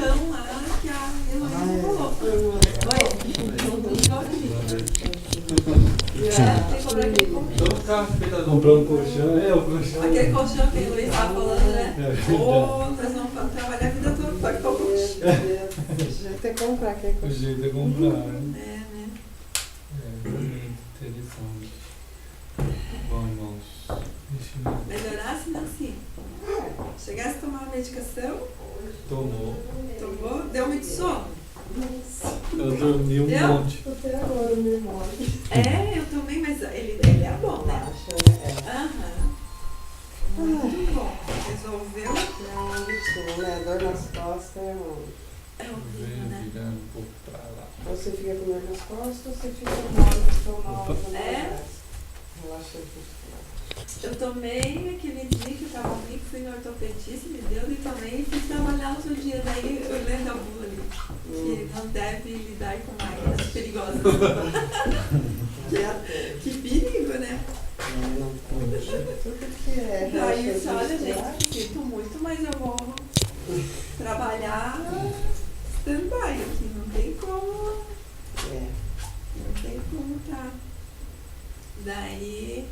vulcão lá que a Heloísa falou. Tem que comprar aquele colchão. Comprou um colchão, o colchão. Aquele colchão que a Heloísa estava falando, né? Nós vamos trabalhar a vida toda para que o colchão. O jeito é comprar aquele O colchão. jeito é comprar, né? Né? Muito interessante. Bom, irmãos, Melhorasse, Nancy? Chegasse a tomar a medicação? tomou. Tomou? Deu muito sono? Eu dormi um Deu? monte. Até agora o meu irmão. É, eu também, mas ele é bom, né? Aham. Muito bom. Resolveu? Não, bicho, né? Dor nas costas é É horrível, Veio né? virando um pouco pra lá. ou você fica com dor nas costas ou você fica mal. É? Relaxa muscular. Eu tomei aquele dia que eu tava ruim, que fui no ortopedista, me deu e tomei e fui trabalhar no outro dia. Daí eu lendo a bula ali, que não deve lidar com máquinas perigosas. Que perigo, né? Tudo que é. Daí eu relaxa disse, olha muscular. gente, sinto muito, mas eu vou trabalhar stand-by aqui, não tem como, É. não tem como tá. Daí,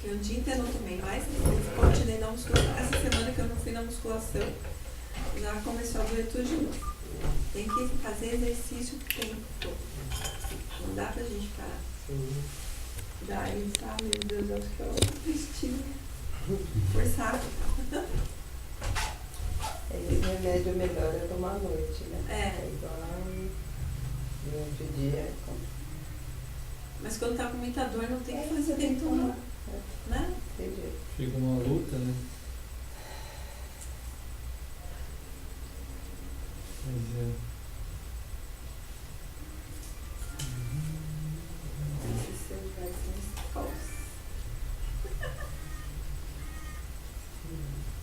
que um dia inteiro não tomei mais, continuei na musculação. Essa semana que eu não fui na musculação, já começou a doer tudo de novo. Tem que fazer exercício o tempo todo. Não dá pra gente parar. Daí, tá, meu Deus, acho que é o destino. Forçar. Esse remédio melhor é tomar à noite, né? É. Igual durante o dia. Mas quando tá com muita dor, não tem que fazer, tem que tomar, né? Entendi. Fica uma luta, né? Mas é. Esse seu vai ser uns calços.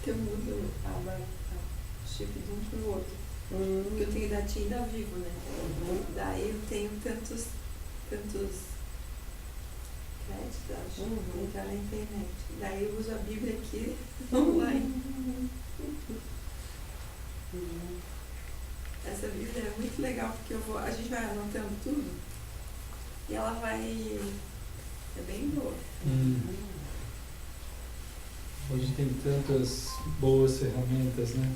Que eu mudo o chip de um pro outro. Porque eu tenho da TIM e da Vivo, né? Daí eu tenho tantos créditos, acho, pra entrar na internet. Daí eu uso a Bíblia aqui online. Essa Bíblia é muito legal porque a gente vai anotando tudo e ela vai. É bem boa. Hoje tem tantas boas ferramentas, né?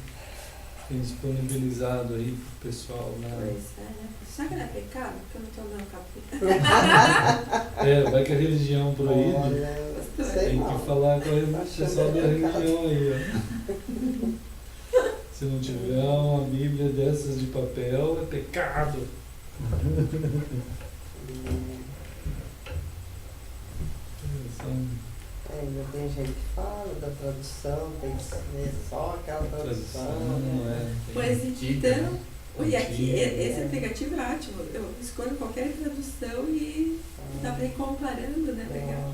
Tem disponibilizado aí pro pessoal, né? Pois é, né? Será que não é pecado? Porque eu não tô dando capítulo. Vai que a religião proíbe. Olha, sei Tem não. que falar com o Achando pessoal da pecado. religião aí, ó. Se não tiver uma Bíblia dessas de papel, é pecado. Ainda tem gente que fala da tradução, tem que ser só aquela tradução. Não Né? é. Pois então, e aqui, Antiga. esse aplicativo é ótimo. Eu escolho qualquer tradução e dá pra ir comparando, né? Legal.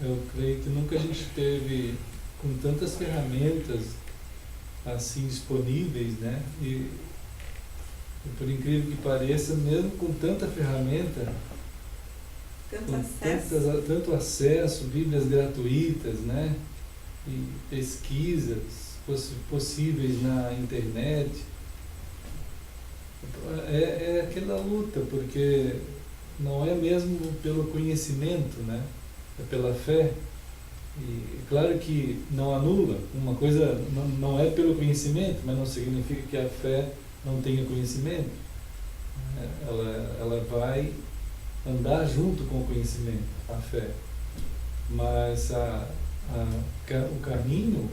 Eu creio que nunca a gente teve com tantas ferramentas assim disponíveis, né? E por incrível que pareça, mesmo com tanta ferramenta, Tanto com acesso. tanto acesso, Bíblias gratuitas, né? E pesquisas possíveis na internet, é aquela luta, porque não é mesmo pelo conhecimento, né? É pela fé. E claro que não anula, uma coisa não é pelo conhecimento, mas não significa que a fé não tenha conhecimento. Ela vai andar junto com o conhecimento, a fé. Mas o caminho,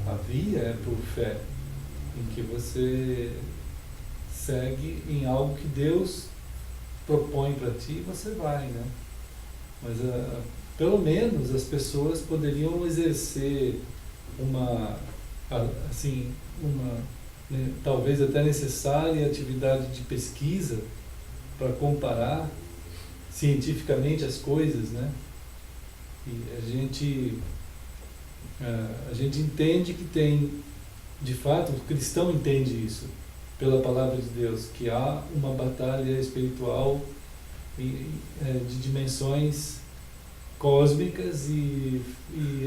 a via é por fé, em que você segue em algo que Deus propõe para ti e você vai, né? Mas pelo menos as pessoas poderiam exercer uma talvez até necessária atividade de pesquisa para comparar cientificamente as coisas, né? E a gente entende que tem, de fato, o cristão entende isso pela palavra de Deus, que há uma batalha espiritual de dimensões cósmicas e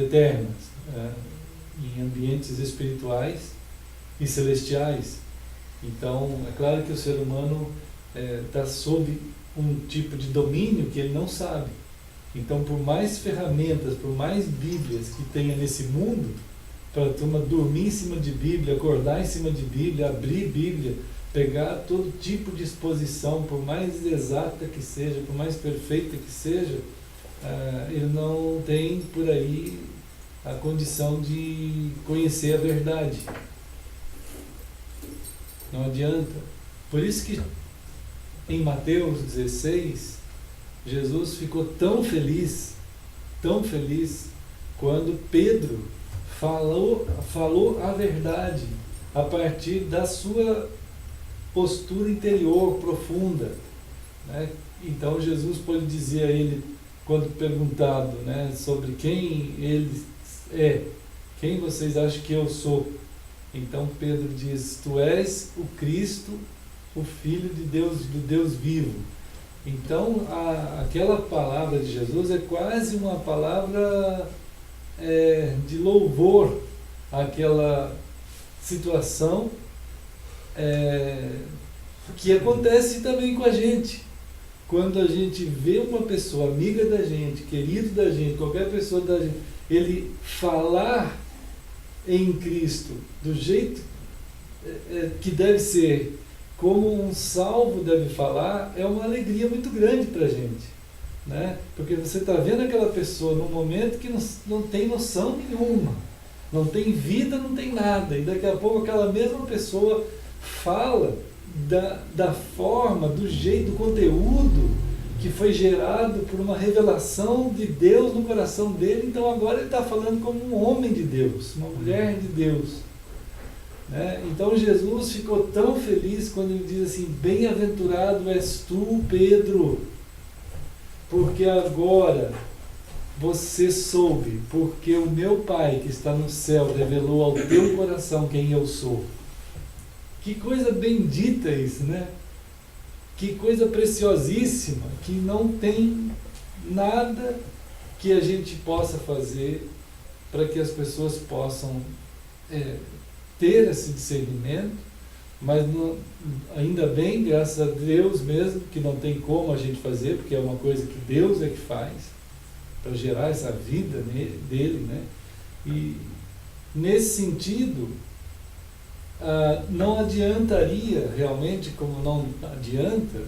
eternas, em ambientes espirituais, e celestiais. Então, é claro que o ser humano está sob um tipo de domínio que ele não sabe. Então, por mais ferramentas, por mais Bíblias que tenha nesse mundo, para a turma dormir em cima de Bíblia, acordar em cima de Bíblia, abrir Bíblia, pegar todo tipo de exposição, por mais exata que seja, por mais perfeita que seja, ele não tem por aí a condição de conhecer a verdade. Não adianta. Por isso que em Mateus 16, Jesus ficou tão feliz, quando Pedro falou a verdade a partir da sua postura interior profunda, né? Então Jesus pôde dizer a ele, quando perguntado, né, sobre quem ele é, quem vocês acham que eu sou? Então Pedro diz: tu és o Cristo, o Filho de Deus, do Deus vivo. Então aquela palavra de Jesus é quase uma palavra de louvor àquela situação que acontece também com a gente. Quando a gente vê uma pessoa amiga da gente, querido da gente, qualquer pessoa da gente, ele falar em Cristo do jeito que deve ser, como um salvo deve falar, é uma alegria muito grande para a gente, né? Porque você está vendo aquela pessoa num momento que não tem noção nenhuma, não tem vida, não tem nada, e daqui a pouco aquela mesma pessoa fala da forma, do jeito, do conteúdo que foi gerado por uma revelação de Deus no coração dele. Então agora ele está falando como um homem de Deus, uma mulher de Deus, né? Então Jesus ficou tão feliz quando ele diz assim: bem-aventurado és tu, Pedro, porque agora você soube, porque o meu Pai que está no céu revelou ao teu coração quem eu sou. Que coisa bendita isso, né? Que coisa preciosíssima, que não tem nada que a gente possa fazer para que as pessoas possam ter esse discernimento, mas ainda bem, graças a Deus mesmo, que não tem como a gente fazer, porque é uma coisa que Deus é que faz, para gerar essa vida dele, né? E nesse sentido, não adiantaria realmente, como não adianta,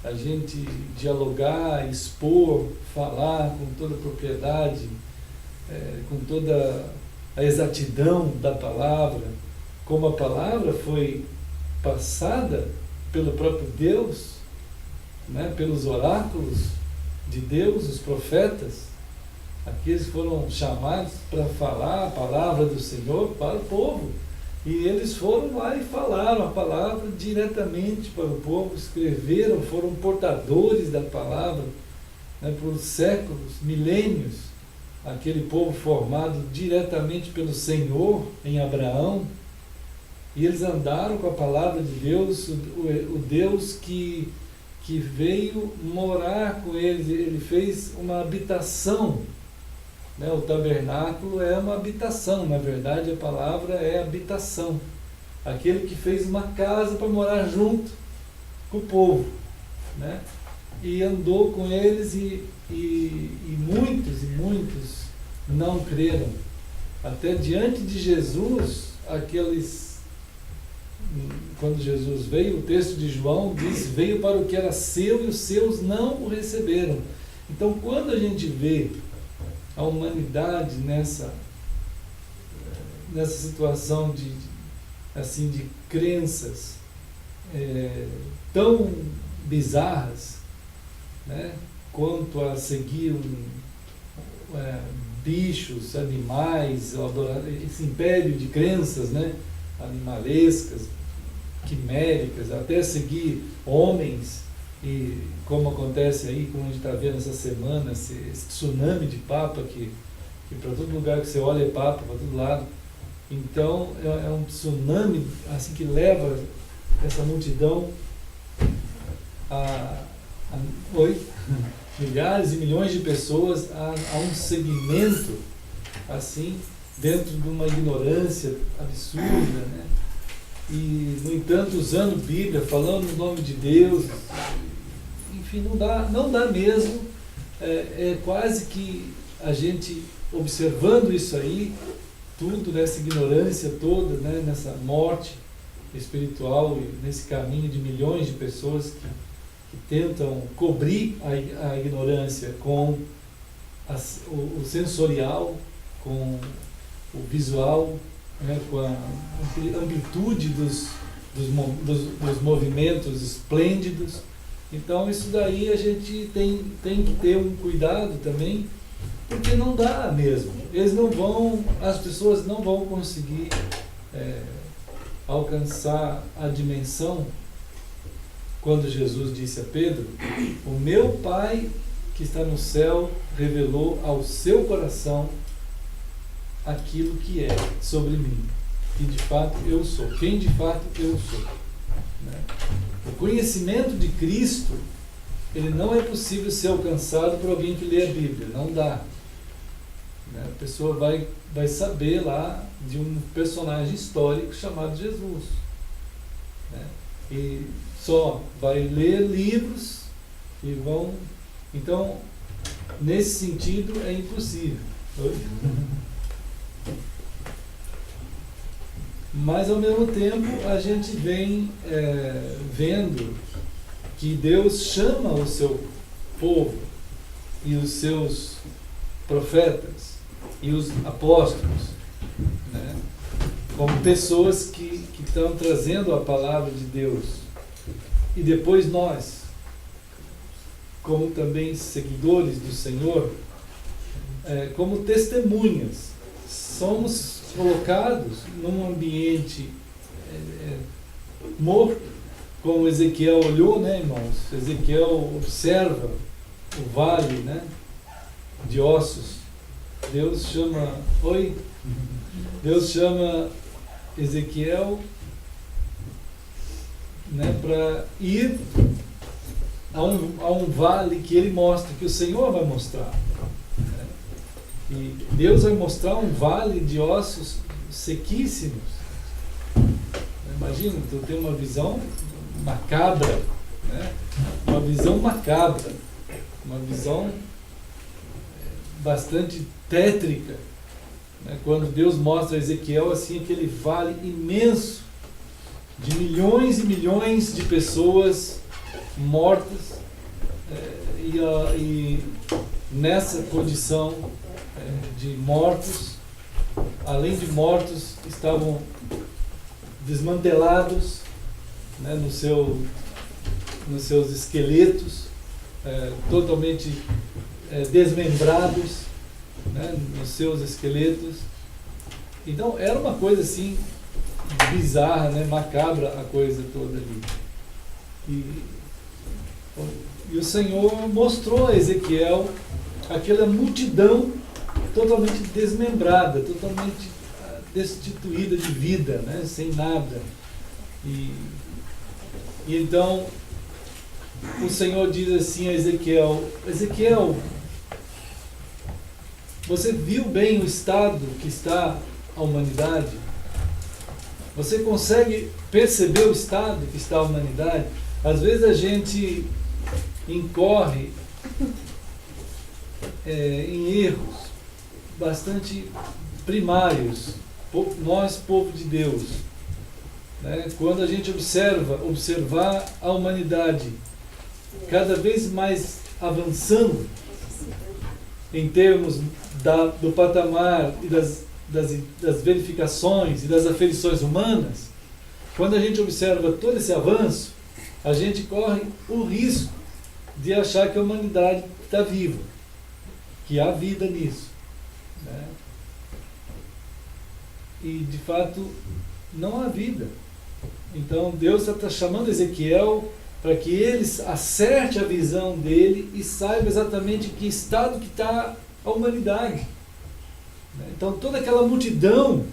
a gente dialogar, expor, falar com toda a propriedade, com toda a exatidão da palavra, como a palavra foi passada pelo próprio Deus, né, pelos oráculos de Deus, os profetas, aqueles foram chamados para falar a palavra do Senhor para o povo. E eles foram lá e falaram a palavra diretamente para o povo, escreveram, foram portadores da palavra, né, por séculos, milênios. Aquele povo formado diretamente pelo Senhor em Abraão. E eles andaram com a palavra de Deus, o Deus que veio morar com eles. Ele fez uma habitação. Né? O tabernáculo é uma habitação, na verdade a palavra é habitação. Aquele que fez uma casa para morar junto com o povo, né? E andou com eles e muitos não creram. Até diante de Jesus, quando Jesus veio, o texto de João diz: veio para o que era seu e os seus não o receberam. Então quando a gente vê a humanidade nessa situação de crenças tão bizarras, né, quanto a seguir bichos, animais, esse império de crenças, né, animalescas, quiméricas, até seguir homens. E como acontece aí, como a gente está vendo essa semana, esse tsunami de papa que para todo lugar que você olha é papa, para todo lado. Então é um tsunami assim que leva essa multidão milhares e milhões de pessoas a um segmento assim, dentro de uma ignorância absurda, né? e, no entanto, usando Bíblia, falando no nome de Deus. Enfim, não dá mesmo. É quase que a gente, observando isso aí, tudo nessa ignorância toda, né, nessa morte espiritual, e nesse caminho de milhões de pessoas que tentam cobrir a ignorância com o sensorial, com o visual, né, com a amplitude dos movimentos esplêndidos. Então isso daí a gente tem que ter um cuidado também, porque não dá mesmo. As pessoas não vão conseguir alcançar a dimensão, quando Jesus disse a Pedro: o meu Pai que está no céu revelou ao seu coração aquilo que é sobre mim, que de fato eu sou, quem de fato eu sou, né? O conhecimento de Cristo, ele não é possível ser alcançado por alguém que lê a Bíblia, não dá, né? A pessoa vai saber lá de um personagem histórico chamado Jesus, né? E só vai ler livros e vão... Então, nesse sentido, é impossível. Mas, ao mesmo tempo, a gente vem vendo que Deus chama o seu povo e os seus profetas e os apóstolos, né, como pessoas que estão trazendo a palavra de Deus. E depois nós, como também seguidores do Senhor, como testemunhas, somos colocados num ambiente morto, como Ezequiel olhou, né, irmãos? Ezequiel observa o vale, né, de ossos. Deus chama Ezequiel, né, para ir a um vale que ele mostra, que o Senhor vai mostrar. E Deus vai mostrar um vale de ossos sequíssimos. Imagina, tu tem uma visão macabra, né? Uma visão macabra, uma visão bastante tétrica, né? Quando Deus mostra a Ezequiel assim, aquele vale imenso de milhões e milhões de pessoas mortas, e nessa condição de mortos, além de mortos, estavam desmantelados, né, nos seus esqueletos, totalmente desmembrados, né, nos seus esqueletos. Então era uma coisa assim bizarra, né, macabra a coisa toda ali. E o Senhor mostrou a Ezequiel aquela multidão totalmente desmembrada, totalmente destituída de vida, né? Sem nada. E então o Senhor diz assim a Ezequiel: Ezequiel, você viu bem o estado que está a humanidade? Você consegue perceber o estado que está a humanidade? Às vezes a gente incorre em erros bastante primários, nós, povo de Deus, né? Quando a gente observar a humanidade cada vez mais avançando em termos do patamar e das verificações e das aferições humanas, quando a gente observa todo esse avanço, a gente corre o risco de achar que a humanidade está viva, que há vida nisso, né? E de fato não há vida. Então Deus está chamando Ezequiel para que ele acerte a visão dele e saiba exatamente que estado que está a humanidade. Então toda aquela multidão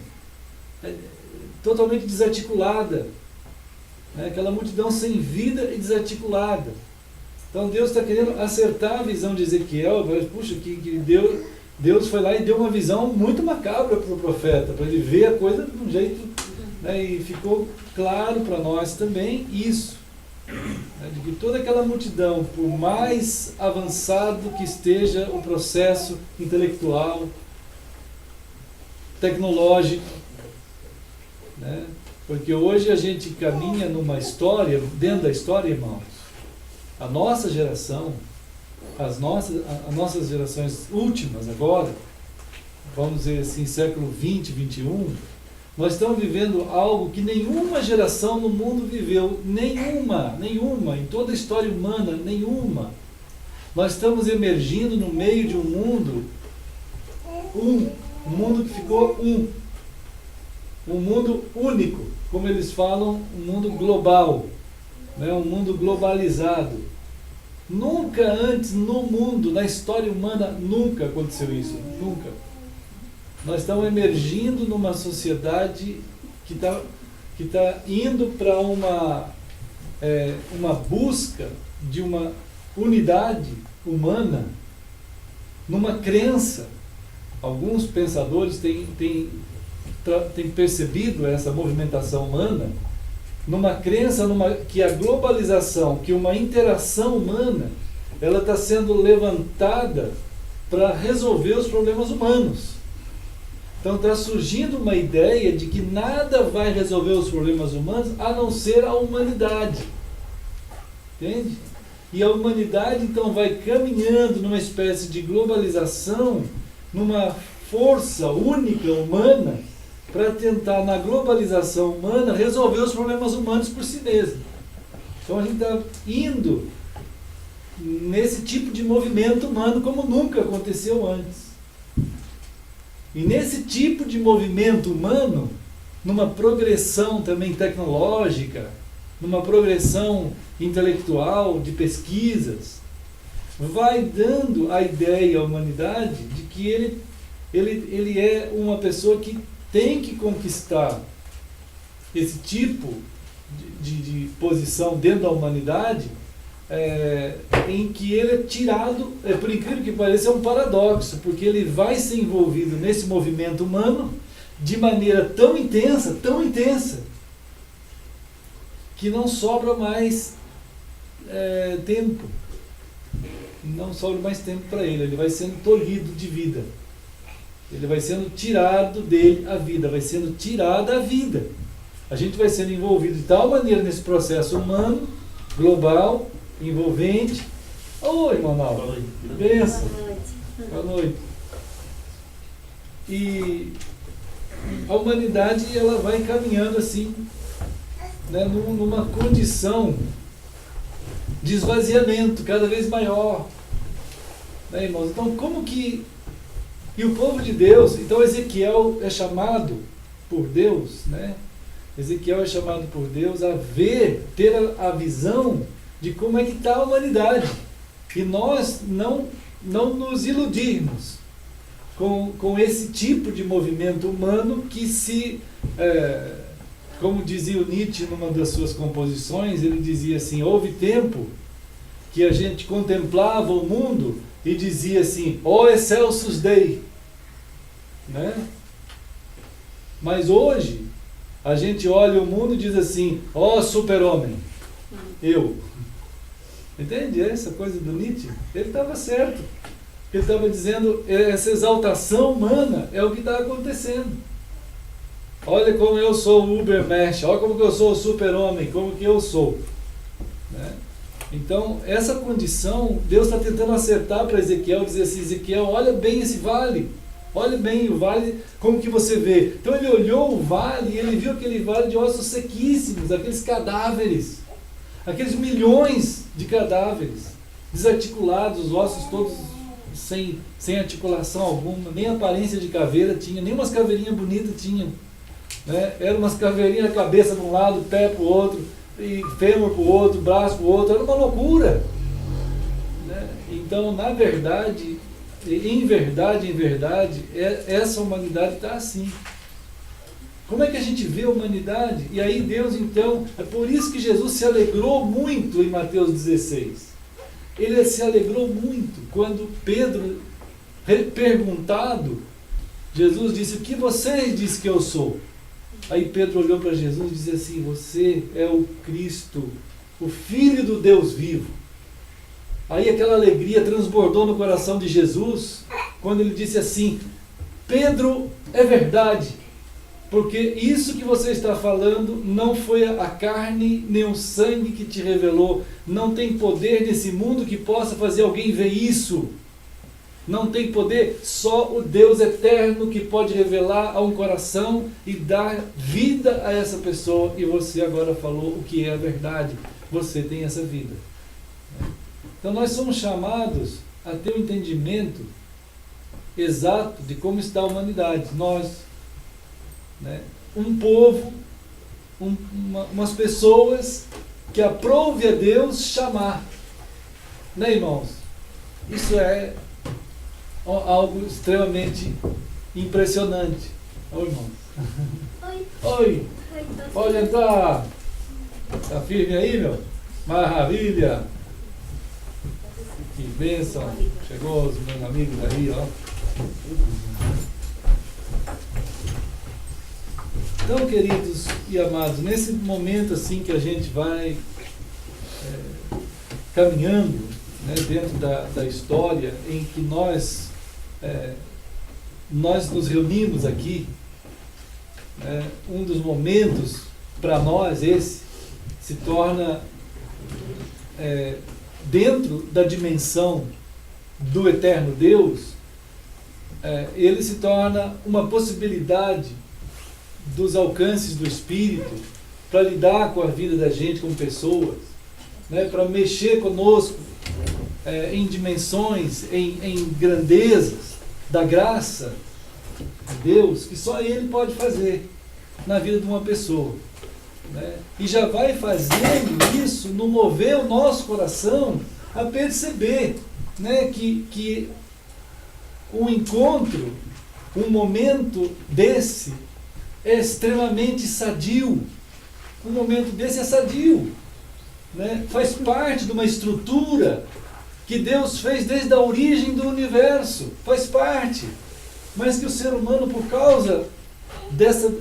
totalmente desarticulada, né? Aquela multidão sem vida e desarticulada. Então Deus está querendo acertar a visão de Ezequiel. Mas, puxa, que Deus foi lá e deu uma visão muito macabra para o profeta, para ele ver a coisa de um jeito né, e ficou claro para nós também isso, né, de que toda aquela multidão, por mais avançado que esteja o processo intelectual, tecnológico, né, porque hoje a gente caminha numa história, dentro da história, irmãos, a nossa geração, as nossas gerações últimas agora, vamos dizer assim, século 20, 21, nós estamos vivendo algo que nenhuma geração no mundo viveu, nenhuma, em toda a história humana, nenhuma. Nós estamos emergindo no meio de um mundo, um mundo que ficou um mundo único, como eles falam, um mundo global, né? Um mundo globalizado. Nunca antes no mundo, na história humana, nunca aconteceu isso, nunca. Nós estamos emergindo numa sociedade que está indo para uma busca de uma unidade humana, numa crença. Alguns pensadores têm percebido essa movimentação humana, numa crença que a globalização, que uma interação humana, ela está sendo levantada para resolver os problemas humanos. Então está surgindo uma ideia de que nada vai resolver os problemas humanos a não ser a humanidade. Entende? E a humanidade então vai caminhando numa espécie de globalização, numa força única humana, para tentar, na globalização humana, resolver os problemas humanos por si mesmo. Então a gente está indo nesse tipo de movimento humano como nunca aconteceu antes. E nesse tipo de movimento humano, numa progressão também tecnológica, numa progressão intelectual, de pesquisas, vai dando a ideia à humanidade de que ele é uma pessoa que tem que conquistar esse tipo de posição dentro da humanidade, em que ele é tirado, por incrível que pareça, é um paradoxo, porque ele vai ser envolvido nesse movimento humano de maneira tão intensa, que não sobra mais tempo. Não sobra mais tempo para ele vai sendo tolhido de vida. Ele vai sendo tirado dele a vida, vai sendo tirada a vida. A gente vai sendo envolvido de tal maneira nesse processo humano, global, envolvente. Oi, Manaus. Benção. Boa noite. E a humanidade, ela vai caminhando assim, né, numa condição de esvaziamento cada vez maior. Né, irmãos? Então, como que... E o povo de Deus, então Ezequiel é chamado por Deus, né? Ezequiel é chamado por Deus a ter a visão de como é que está a humanidade. E nós não nos iludirmos com esse tipo de movimento humano que como dizia o Nietzsche numa das suas composições, ele dizia assim: houve tempo que a gente contemplava o mundo e dizia assim, ó excelsus Dei, né? Mas hoje a gente olha o mundo e diz assim, ó super-homem, eu. Entende essa coisa do Nietzsche? Ele estava certo. Ele estava dizendo, essa exaltação humana é o que está acontecendo. Olha como eu sou o Ubermensch, olha como que eu sou o super-homem, como que eu sou. Né? Então, essa condição, Deus está tentando acertar para Ezequiel, dizer assim, Ezequiel, olha bem esse vale, olha bem o vale, como que você vê. Então ele olhou o vale e ele viu aquele vale de ossos sequíssimos, aqueles cadáveres, aqueles milhões de cadáveres, desarticulados, os ossos todos sem articulação alguma, nem aparência de caveira tinha, nem umas caveirinhas bonitas tinham. Né? Eram umas caveirinhas, cabeça de um lado, pé para o outro, e fêmur para o outro, braço para o outro, era uma loucura. Né? Então, na verdade, em verdade, essa humanidade está assim. Como é que a gente vê a humanidade? E aí Deus, então, é por isso que Jesus se alegrou muito em Mateus 16. Ele se alegrou muito quando Pedro, perguntado, Jesus disse, o que vocês dizem que eu sou? Aí Pedro olhou para Jesus e disse assim: você é o Cristo, o Filho do Deus vivo. Aí aquela alegria transbordou no coração de Jesus, quando ele disse assim: Pedro, é verdade, porque isso que você está falando não foi a carne nem o sangue que te revelou. Não tem poder nesse mundo que possa fazer alguém ver isso. Não tem poder, só o Deus eterno que pode revelar a um coração e dar vida a essa pessoa. E você agora falou o que é a verdade. Você tem essa vida. Então nós somos chamados a ter um entendimento exato de como está a humanidade. Nós, né, um povo, umas pessoas que aprouve a Deus chamar. Né, irmãos? Isso é algo extremamente impressionante. Oi, irmão. Oi. Oi. Oi, Pode entrar. Tá firme aí, meu? Maravilha. Que bênção. Chegou os meus amigos aí, ó. Então, queridos e amados, nesse momento assim que a gente vai caminhando, né, dentro da história em que nós nos reunimos aqui, um dos momentos para nós esse se torna dentro da dimensão do eterno Deus, ele se torna uma possibilidade dos alcances do Espírito para lidar com a vida da gente como pessoas, né, para mexer conosco em dimensões, em grandezas da graça de Deus, que só Ele pode fazer na vida de uma pessoa. Né? E já vai fazendo isso no mover o nosso coração a perceber, né, que um encontro, um momento desse é extremamente sadio. Um momento desse é sadio, né? Faz parte de uma estrutura que Deus fez desde a origem do universo. Faz parte. Mas que o ser humano, por causa dessa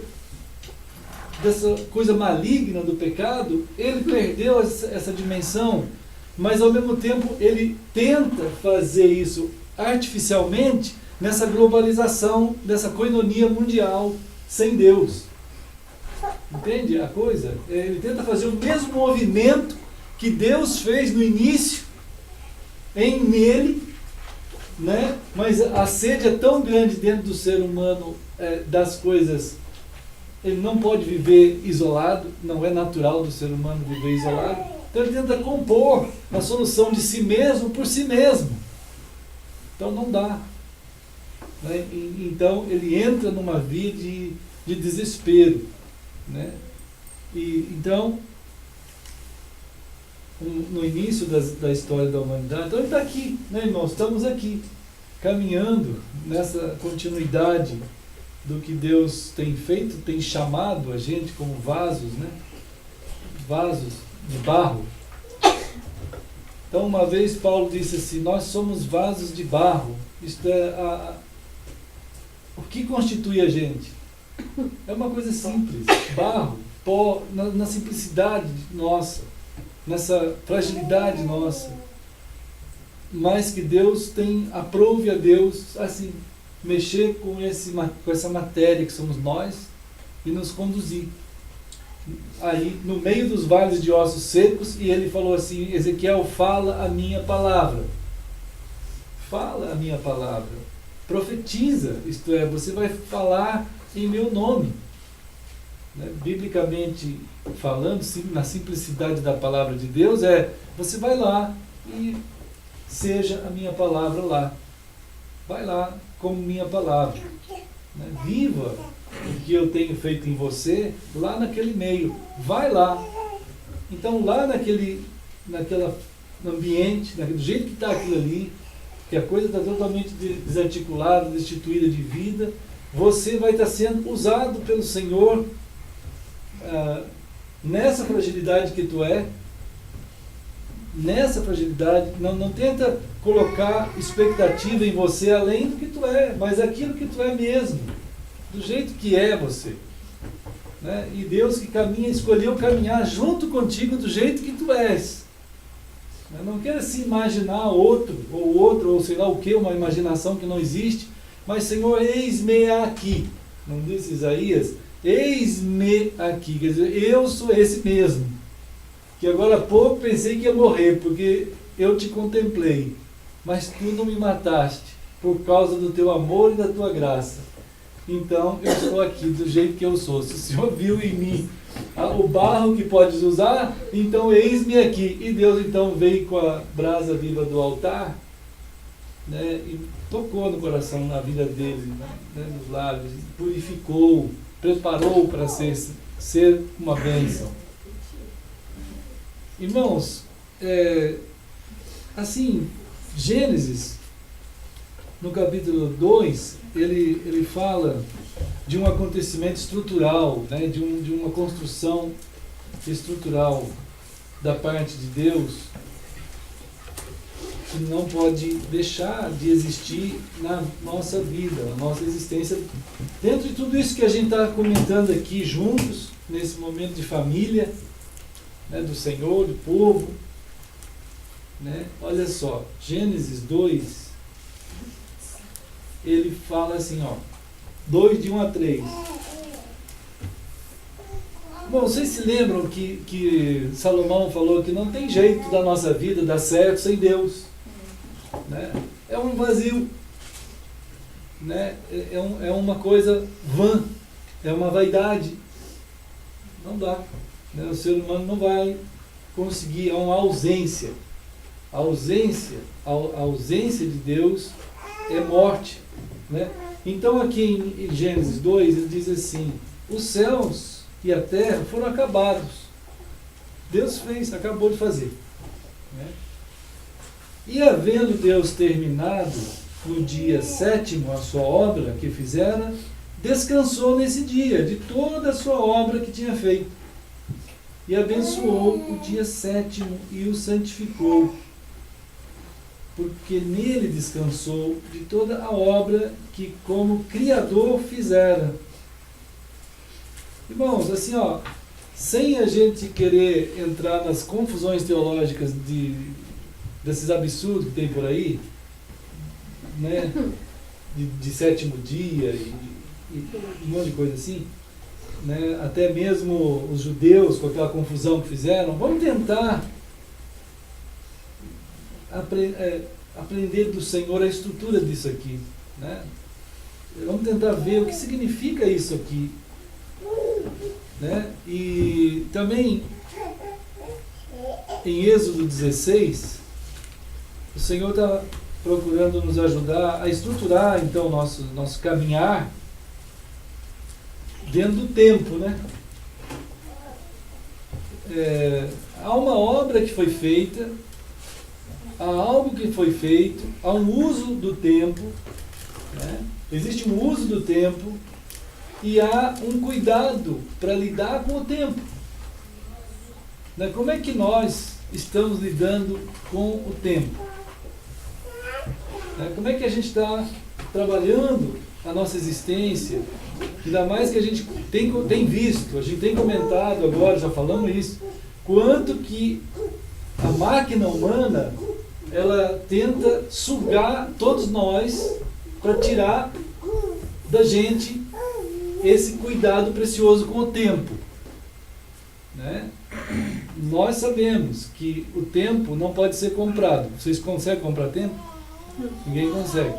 coisa maligna do pecado, ele perdeu essa dimensão. Mas ao mesmo tempo ele tenta fazer isso artificialmente nessa globalização, dessa coinonia mundial sem Deus. Entende a coisa? Ele tenta fazer o mesmo movimento que Deus fez no início, nele, né? Mas a sede é tão grande dentro do ser humano das coisas. Ele não pode viver isolado, não é natural do ser humano viver isolado. Então ele tenta compor a solução de si mesmo por si mesmo. Então não dá. Né? Então ele entra numa via de desespero. Né? E então, no início da história da humanidade, então ele está aqui, né, irmãos? Estamos aqui, caminhando nessa continuidade do que Deus tem feito, tem chamado a gente como vasos, né? Vasos de barro. Então, uma vez Paulo disse assim: nós somos vasos de barro. Isto é o que constitui a gente? É uma coisa simples, barro, pó, na simplicidade nossa, nessa fragilidade nossa. Mas que Deus aprove a Deus assim, mexer com essa matéria que somos nós e nos conduzir. Aí, no meio dos vales de ossos secos, e ele falou assim: Ezequiel, fala a minha palavra. Fala a minha palavra. Profetiza, isto é, você vai falar em meu nome. Né? Biblicamente falando, na simplicidade da palavra de Deus, você vai lá e seja a minha palavra lá. Vai lá como minha palavra. Né? Viva o que eu tenho feito em você lá naquele meio. Vai lá. Então lá naquele ambiente, do jeito que está aquilo ali, que a coisa está totalmente desarticulada, destituída de vida, você vai estar sendo usado pelo Senhor nessa fragilidade que tu é. Nessa fragilidade, não tenta colocar expectativa em você além do que tu é, mas aquilo que tu é mesmo, do jeito que é você. né? E Deus que caminha, escolheu caminhar junto contigo do jeito que tu és. Não quer se imaginar outro, ou sei lá o que, uma imaginação que não existe, mas Senhor, eis-me aqui. Não disse Isaías? Eis-me aqui, quer dizer, eu sou esse mesmo, que agora há pouco pensei que ia morrer, porque eu te contemplei, mas tu não me mataste, por causa do teu amor e da tua graça. Então eu estou aqui do jeito que eu sou. Se o Senhor viu em mim o barro que podes usar, então eis-me aqui. E Deus então veio com a brasa viva do altar, né, e tocou no coração, na vida dele, né, nos lábios, purificou, preparou para ser uma bênção. Irmãos, assim, Gênesis, no capítulo 2, ele fala de um acontecimento estrutural, né, de uma construção estrutural da parte de Deus, que não pode deixar de existir na nossa vida, na nossa existência, dentro de tudo isso que a gente está comentando aqui juntos, nesse momento de família, né, do Senhor, do povo, né? Olha só, Gênesis 2, ele fala assim, 2 de 1 a 3. Bom, vocês se lembram que Salomão falou que não tem jeito da nossa vida dar certo sem Deus, né? É um vazio, né? É uma coisa vã, é uma vaidade, não dá, né? O ser humano não vai conseguir, é uma ausência. A ausência de Deus é morte, né? Então aqui em Gênesis 2 ele diz assim: os céus e a terra foram acabados. Deus fez, acabou de fazer, né? E havendo Deus terminado no dia 7º a sua obra que fizera, descansou nesse dia de toda a sua obra que tinha feito. E abençoou o dia 7º e o santificou, porque nele descansou de toda a obra que como Criador fizera. Irmãos, assim, sem a gente querer entrar nas confusões teológicas desses absurdos que tem por aí, né, de 7º dia e um monte de coisa assim, né, até mesmo os judeus com aquela confusão que fizeram, vamos tentar aprender do Senhor a estrutura disso aqui, né? Vamos tentar ver o que significa isso aqui, né? E também em Êxodo 16, o Senhor está procurando nos ajudar a estruturar então nosso caminhar dentro do tempo, né? Há uma obra que foi feita, há algo que foi feito, há um uso do tempo, né? Existe um uso do tempo e há um cuidado para lidar com o tempo, né? Como é que nós estamos lidando com o tempo, né? Como é que a gente está trabalhando a nossa existência, ainda mais que a gente tem visto, a gente tem comentado agora, já falamos isso, quanto que a máquina humana ela tenta sugar todos nós para tirar da gente esse cuidado precioso com o tempo, né? Nós sabemos que o tempo não pode ser comprado. Vocês conseguem comprar tempo? Ninguém consegue.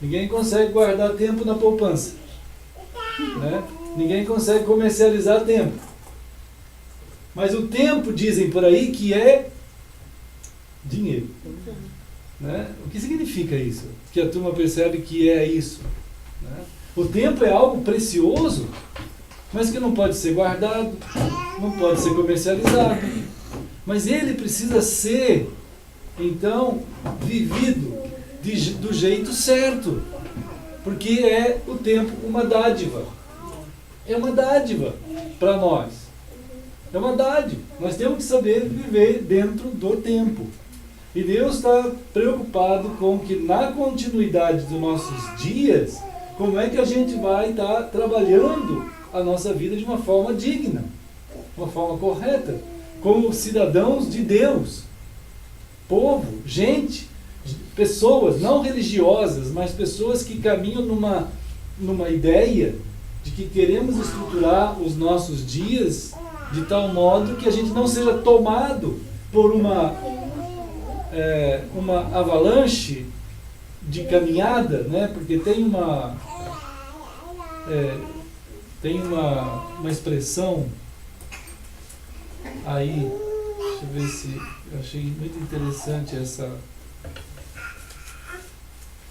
Ninguém consegue guardar tempo na poupança, né? Ninguém consegue comercializar tempo. Mas o tempo, dizem por aí, que é dinheiro, né? O que significa isso? Que a turma percebe que é isso, né? O tempo é algo precioso, mas que não pode ser guardado, não pode ser comercializado, mas ele precisa ser então vivido do jeito certo, porque é o tempo uma dádiva, é uma dádiva para nós, é uma dádiva. Nós temos que saber viver dentro do tempo. E Deus está preocupado com que na continuidade dos nossos dias, como é que a gente vai estar trabalhando a nossa vida de uma forma digna, uma forma correta, como cidadãos de Deus, povo, gente, pessoas não religiosas, mas pessoas que caminham numa ideia de que queremos estruturar os nossos dias de tal modo que a gente não seja tomado por uma avalanche de caminhada, né? Porque tem uma expressão aí, deixa eu ver se eu achei muito interessante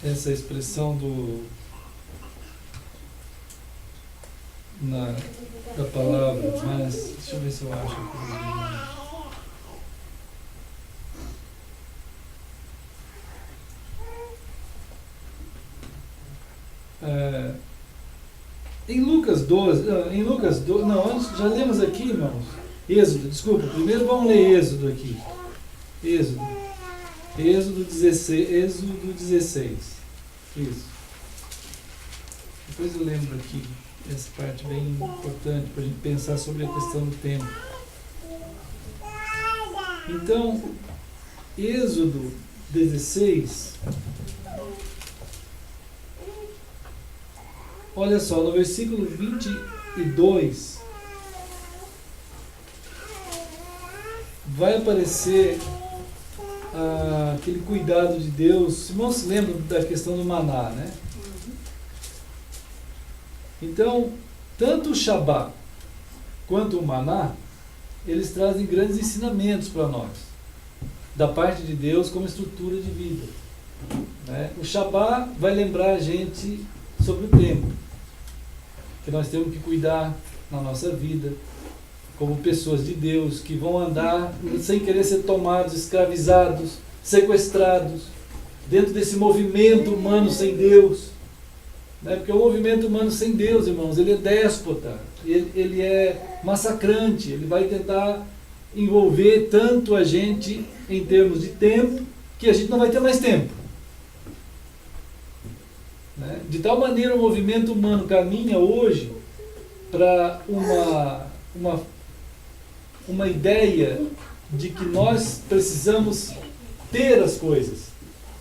essa expressão da palavra, mas deixa eu ver se eu acho aqui. Em Lucas 12, não, antes, já lemos aqui, irmãos, Êxodo, desculpa, primeiro vamos ler Êxodo aqui, Êxodo 16, isso, depois eu lembro aqui, essa parte bem importante para a gente pensar sobre a questão do tempo. Então, Êxodo 16, olha só, no versículo 22, vai aparecer aquele cuidado de Deus. Irmão, se lembra da questão do maná, né? Então, tanto o Shabá quanto o maná, eles trazem grandes ensinamentos para nós, da parte de Deus como estrutura de vida, né? O Shabá vai lembrar a gente sobre o tempo, que nós temos que cuidar na nossa vida, como pessoas de Deus, que vão andar sem querer ser tomados, escravizados, sequestrados, dentro desse movimento humano sem Deus, né? Porque o movimento humano sem Deus, irmãos, ele é déspota, ele é massacrante, ele vai tentar envolver tanto a gente em termos de tempo, que a gente não vai ter mais tempo, né? De tal maneira o movimento humano caminha hoje para uma ideia de que nós precisamos ter as coisas,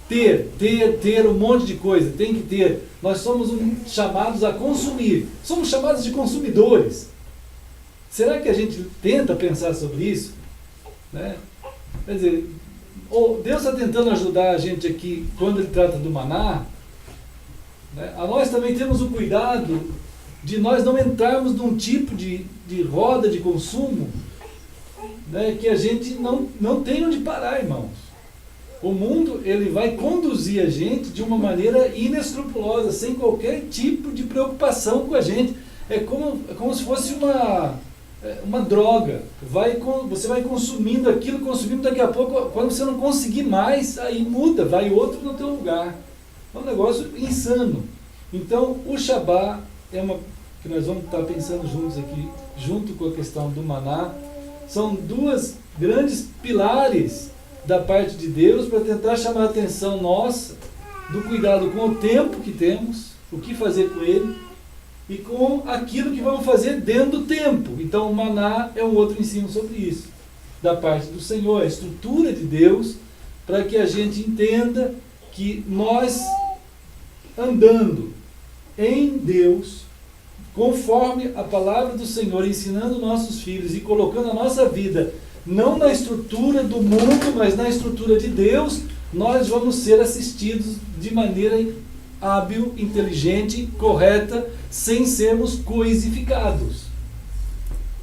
ter um monte de coisa, tem que ter. Nós somos chamados a consumir, somos chamados de consumidores. Será que a gente tenta pensar sobre isso, né? Quer dizer, Deus está tentando ajudar a gente aqui quando Ele trata do maná, né? A nós também temos o cuidado de nós não entrarmos num tipo de roda de consumo, né, que a gente não tem onde parar, irmãos. O mundo, ele vai conduzir a gente de uma maneira inescrupulosa, sem qualquer tipo de preocupação com a gente. É como se fosse uma droga. Você vai consumindo aquilo, daqui a pouco, quando você não conseguir mais, aí muda, vai outro no teu lugar. É um negócio insano. Então, o Shabá que nós vamos estar pensando juntos aqui, junto com a questão do maná, são duas grandes pilares da parte de Deus para tentar chamar a atenção nossa do cuidado com o tempo que temos, o que fazer com ele, e com aquilo que vamos fazer dentro do tempo. Então o maná é um outro ensino sobre isso, da parte do Senhor, a estrutura de Deus, para que a gente entenda que nós, andando em Deus, conforme a palavra do Senhor, ensinando nossos filhos e colocando a nossa vida não na estrutura do mundo, mas na estrutura de Deus, nós vamos ser assistidos de maneira hábil, inteligente, correta, sem sermos coisificados.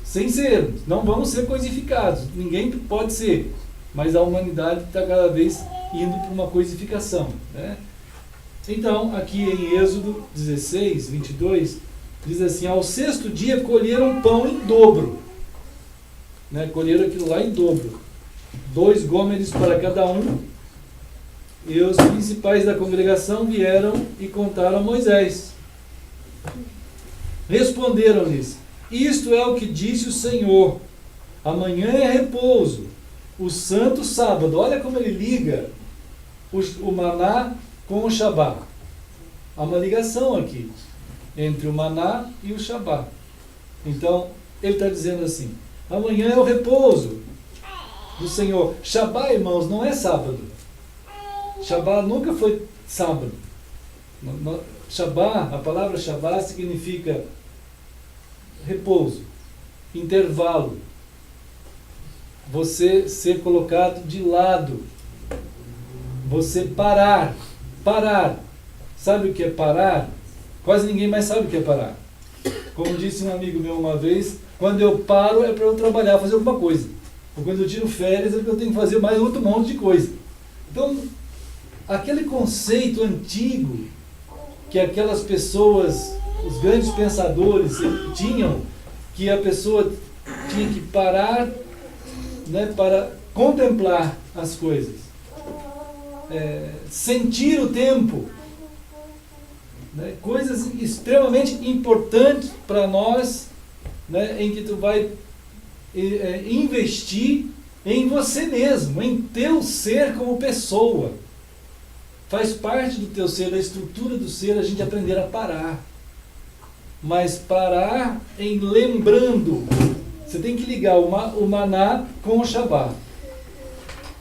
Sem sermos, não vamos ser coisificados, ninguém pode ser, mas a humanidade está cada vez indo para uma coisificação, né? Então, aqui em Êxodo 16, 22, diz assim: ao sexto dia colheram pão em dobro, né? Colheram aquilo lá em dobro, 2 gômeres para cada um, e os principais da congregação vieram e contaram a Moisés. Responderam-lhes: isto é o que disse o Senhor, amanhã é repouso, o santo sábado. Olha como ele liga o maná com o Shabá. Há uma ligação aqui entre o maná e o Shabá. Então, ele está dizendo assim, amanhã é o repouso do Senhor. Shabá, irmãos, não é sábado. Shabá nunca foi sábado. Shabá, a palavra Shabá significa repouso, intervalo. Você ser colocado de lado. Você parar. Sabe o que é parar? Quase ninguém mais sabe o que é parar. Como disse um amigo meu uma vez, quando eu paro é para eu trabalhar, fazer alguma coisa. Ou quando eu tiro férias é porque eu tenho que fazer mais outro monte de coisa. Então, aquele conceito antigo que aquelas pessoas, os grandes pensadores tinham, que a pessoa tinha que parar, né, para contemplar as coisas, sentir o tempo, né, coisas extremamente importantes para nós, né, em que tu vai investir em você mesmo, em teu ser como pessoa. Faz parte do teu ser, da estrutura do ser, a gente aprender a parar. Mas parar em lembrando. Você tem que ligar o maná com o Shabá.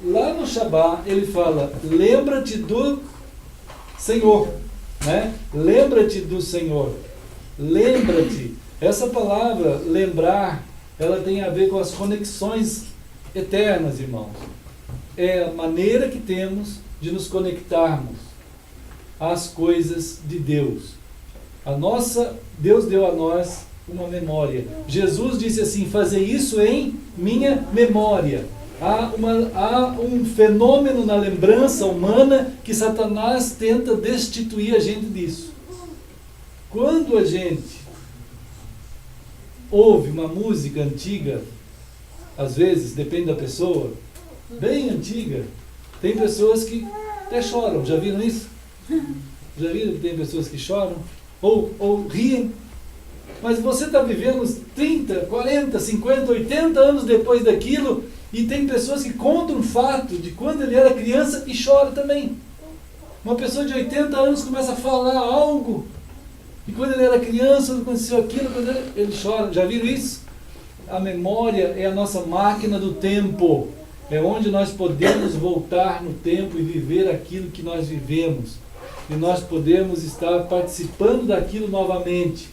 Lá no Shabá ele fala, lembra-te do Senhor. Né? Lembra-te do Senhor. Lembra-te. Essa palavra, lembrar, ela tem a ver com as conexões eternas, irmãos. É a maneira que temos de nos conectarmos às coisas de Deus. Deus deu a nós uma memória. Jesus disse assim, fazer isso em minha memória. Há um fenômeno na lembrança humana que Satanás tenta destituir a gente disso. Quando a gente ouve uma música antiga, às vezes, depende da pessoa, bem antiga, tem pessoas que até choram. Já viram isso? Já viram que tem pessoas que choram? Ou riem? Mas você está vivendo uns 30, 40, 50, 80 anos depois daquilo, e tem pessoas que contam o fato de quando ele era criança e chora também. Uma pessoa de 80 anos começa a falar algo, e quando ele era criança, aconteceu aquilo, quando ele chora. Já viram isso? A memória é a nossa máquina do tempo. É onde nós podemos voltar no tempo e viver aquilo que nós vivemos. E nós podemos estar participando daquilo novamente.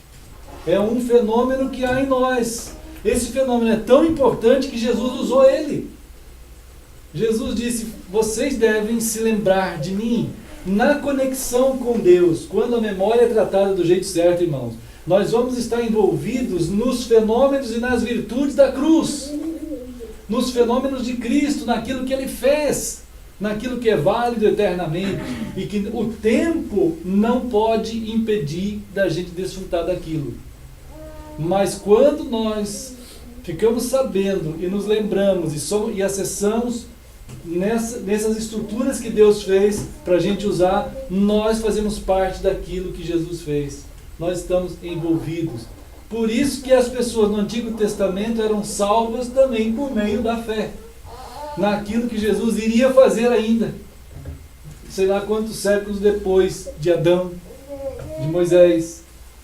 É um fenômeno que há em nós. Esse fenômeno é tão importante que Jesus usou ele. Jesus disse, vocês devem se lembrar de mim na conexão com Deus. Quando a memória é tratada do jeito certo, irmãos, nós vamos estar envolvidos nos fenômenos e nas virtudes da cruz. Nos fenômenos de Cristo, naquilo que Ele fez, naquilo que é válido eternamente, e que o tempo não pode impedir da gente desfrutar daquilo. Mas quando nós ficamos sabendo e nos lembramos e acessamos nessas estruturas que Deus fez para a gente usar, nós fazemos parte daquilo que Jesus fez. Nós estamos envolvidos. Por isso que as pessoas no Antigo Testamento eram salvas também por meio da fé. Naquilo que Jesus iria fazer ainda. Sei lá quantos séculos depois de Adão, de Moisés,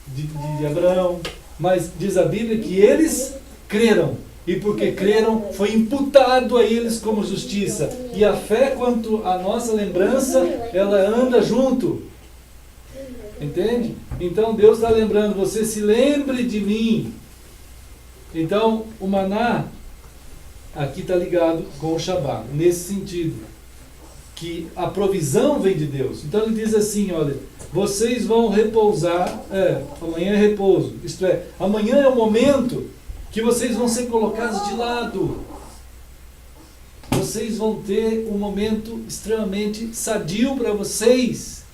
de Abraão. Mas diz a Bíblia que eles creram. E porque creram, foi imputado a eles como justiça. E a fé quanto à nossa lembrança, ela anda junto. Entende? Então Deus está lembrando, você se lembre de mim. Então o maná aqui está ligado com o Shabá, nesse sentido, que a provisão vem de Deus. Então ele diz assim, olha, vocês vão repousar, amanhã é repouso, isto é, amanhã é o momento que vocês vão ser colocados de lado. Vocês vão ter um momento extremamente sadio para vocês,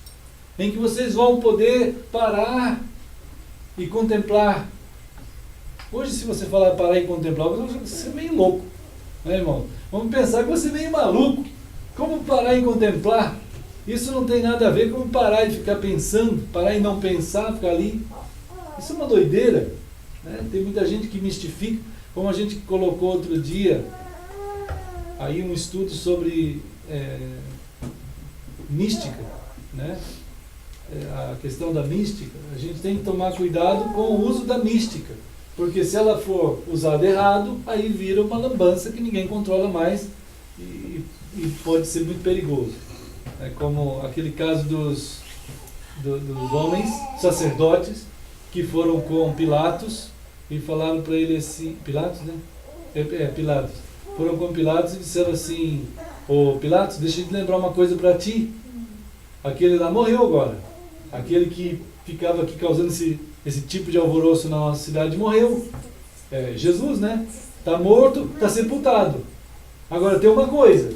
em que vocês vão poder parar e contemplar. Hoje, se você falar parar e contemplar, você é meio louco, né, irmão? Vamos pensar que você é meio maluco. Como parar e contemplar? Isso não tem nada a ver com parar e ficar pensando, parar e não pensar, ficar ali. Isso é uma doideira, né? Tem muita gente que mistifica, como a gente colocou outro dia, aí um estudo sobre mística, né? A questão da mística. A gente tem que tomar cuidado com o uso da mística, Porque se ela for usada errado, aí vira uma lambança que ninguém controla mais e pode ser muito perigoso. É como aquele caso dos homens sacerdotes que foram com Pilatos e falaram para ele assim, Pilatos, né? Pilatos. Foram com Pilatos e disseram assim: ô Pilatos, deixa eu te lembrar uma coisa para ti. Aquele lá morreu agora. Aquele que ficava aqui causando esse tipo de alvoroço na nossa cidade morreu. Jesus, né? Está morto, está sepultado. Agora tem uma coisa.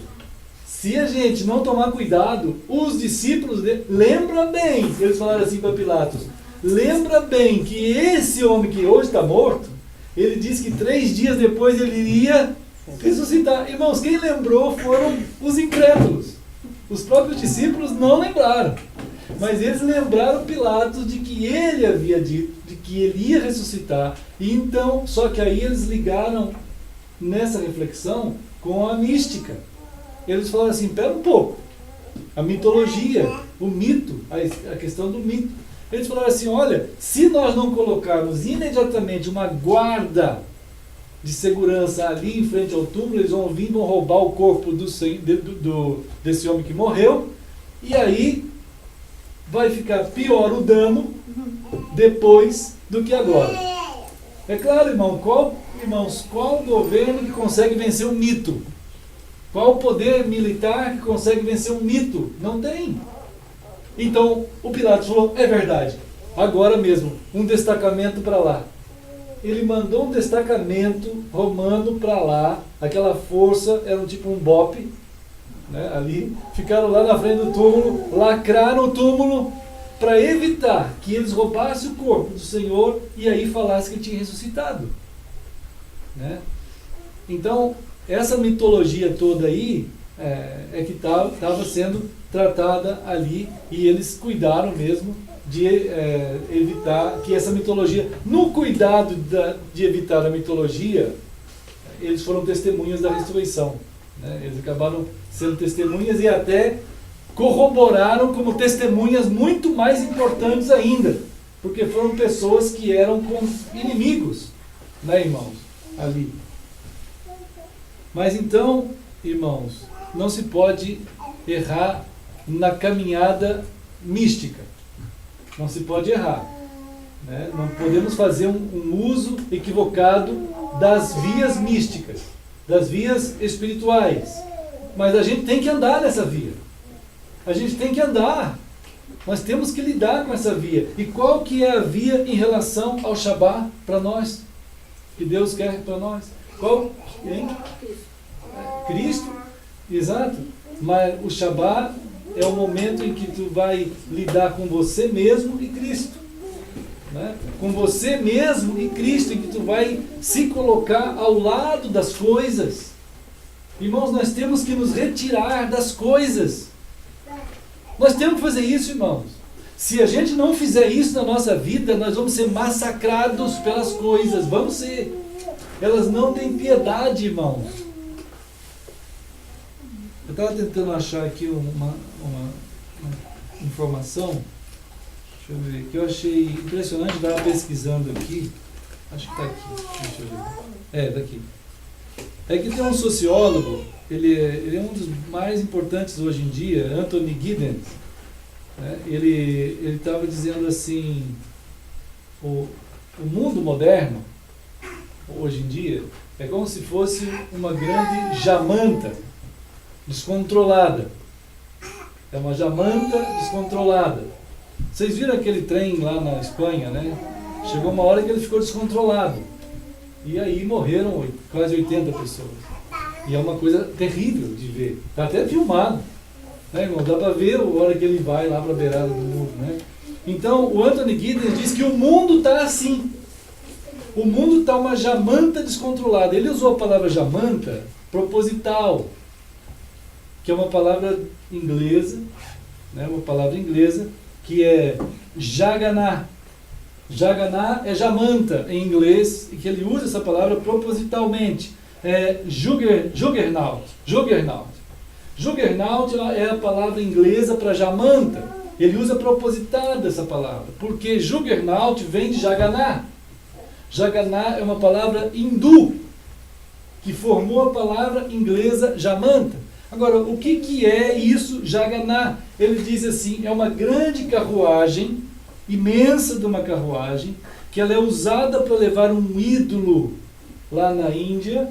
Se a gente não tomar cuidado, os discípulos lembra bem, eles falaram assim para Pilatos, lembra bem que esse homem que hoje está morto, ele disse que 3 dias depois ele iria ressuscitar. Irmãos, quem lembrou foram os incrédulos. Os próprios discípulos não lembraram. Mas eles lembraram Pilatos de que ele havia dito, de que ele ia ressuscitar. E então, só que aí eles ligaram nessa reflexão com a mística. Eles falaram assim, pera um pouco, a mitologia, o mito, a questão do mito. Eles falaram assim, olha, se nós não colocarmos imediatamente uma guarda de segurança ali em frente ao túmulo, eles vão vir, vão roubar o corpo desse homem que morreu, e aí vai ficar pior o dano depois do que agora. É claro, irmãos, qual governo que consegue vencer um mito? Qual o poder militar que consegue vencer um mito? Não tem. Então, o Pilatos falou, é verdade, agora mesmo, um destacamento para lá. Ele mandou um destacamento romano para lá, aquela força, era tipo um BOPE, né, ali, ficaram lá na frente do túmulo, lacraram o túmulo para evitar que eles roubassem o corpo do Senhor e aí falassem que ele tinha ressuscitado. Né? Então, essa mitologia toda aí é que estava sendo tratada ali e eles cuidaram mesmo de evitar que essa mitologia, no cuidado de evitar a mitologia, eles foram testemunhas da ressurreição. Né? Eles acabaram sendo testemunhas e até corroboraram como testemunhas muito mais importantes ainda, porque foram pessoas que eram com inimigos, né, irmãos, ali. Mas então, irmãos, não se pode errar na caminhada mística. Não se pode errar. Né? Não podemos fazer um uso equivocado das vias místicas, das vias espirituais. Mas a gente tem que andar nessa via. A gente tem que andar. Nós temos que lidar com essa via. E qual que é a via em relação ao Shabá para nós? Que Deus quer para nós? Qual? Hein? Cristo? Exato. Mas o Shabá é o momento em que tu vai lidar com você mesmo e Cristo. Né? Com você mesmo e Cristo, em que tu vai se colocar ao lado das coisas. Irmãos, nós temos que nos retirar das coisas. Nós temos que fazer isso, irmãos. Se a gente não fizer isso na nossa vida, nós vamos ser massacrados pelas coisas. Vamos ser. Elas não têm piedade, irmãos. Eu estava tentando achar aqui uma informação, deixa eu ver, que eu achei impressionante, estava pesquisando aqui, acho que está aqui, deixa eu ver, daqui. É que tem um sociólogo, ele é um dos mais importantes hoje em dia, Anthony Giddens, né? Ele estava dizendo assim, o mundo moderno, hoje em dia, é como se fosse uma grande jamanta descontrolada. É uma jamanta descontrolada. Vocês viram aquele trem lá na Espanha, né? Chegou uma hora que ele ficou descontrolado. E aí morreram quase 80 pessoas. E é uma coisa terrível de ver. Está até filmado. Né, irmão? Dá para ver a hora que ele vai lá para a beirada do mundo. Né? Então, o Anthony Giddens diz que o mundo está assim. O mundo está uma jamanta descontrolada. Ele usou a palavra jamanta proposital, que é uma palavra inglesa, né, uma palavra inglesa, que é jaganá. Jaganá é jamanta em inglês, e que ele usa essa palavra propositalmente. É juggernaut. Juggernaut. Juggernaut é a palavra inglesa para jamanta. Ele usa propositada essa palavra, porque juggernaut vem de jaganá. Jaganá é uma palavra hindu, que formou a palavra inglesa Jamanta. Agora, o que é isso, Jaganá? Ele diz assim, é uma grande carruagem, imensa de uma carruagem, que ela é usada para levar um ídolo lá na Índia.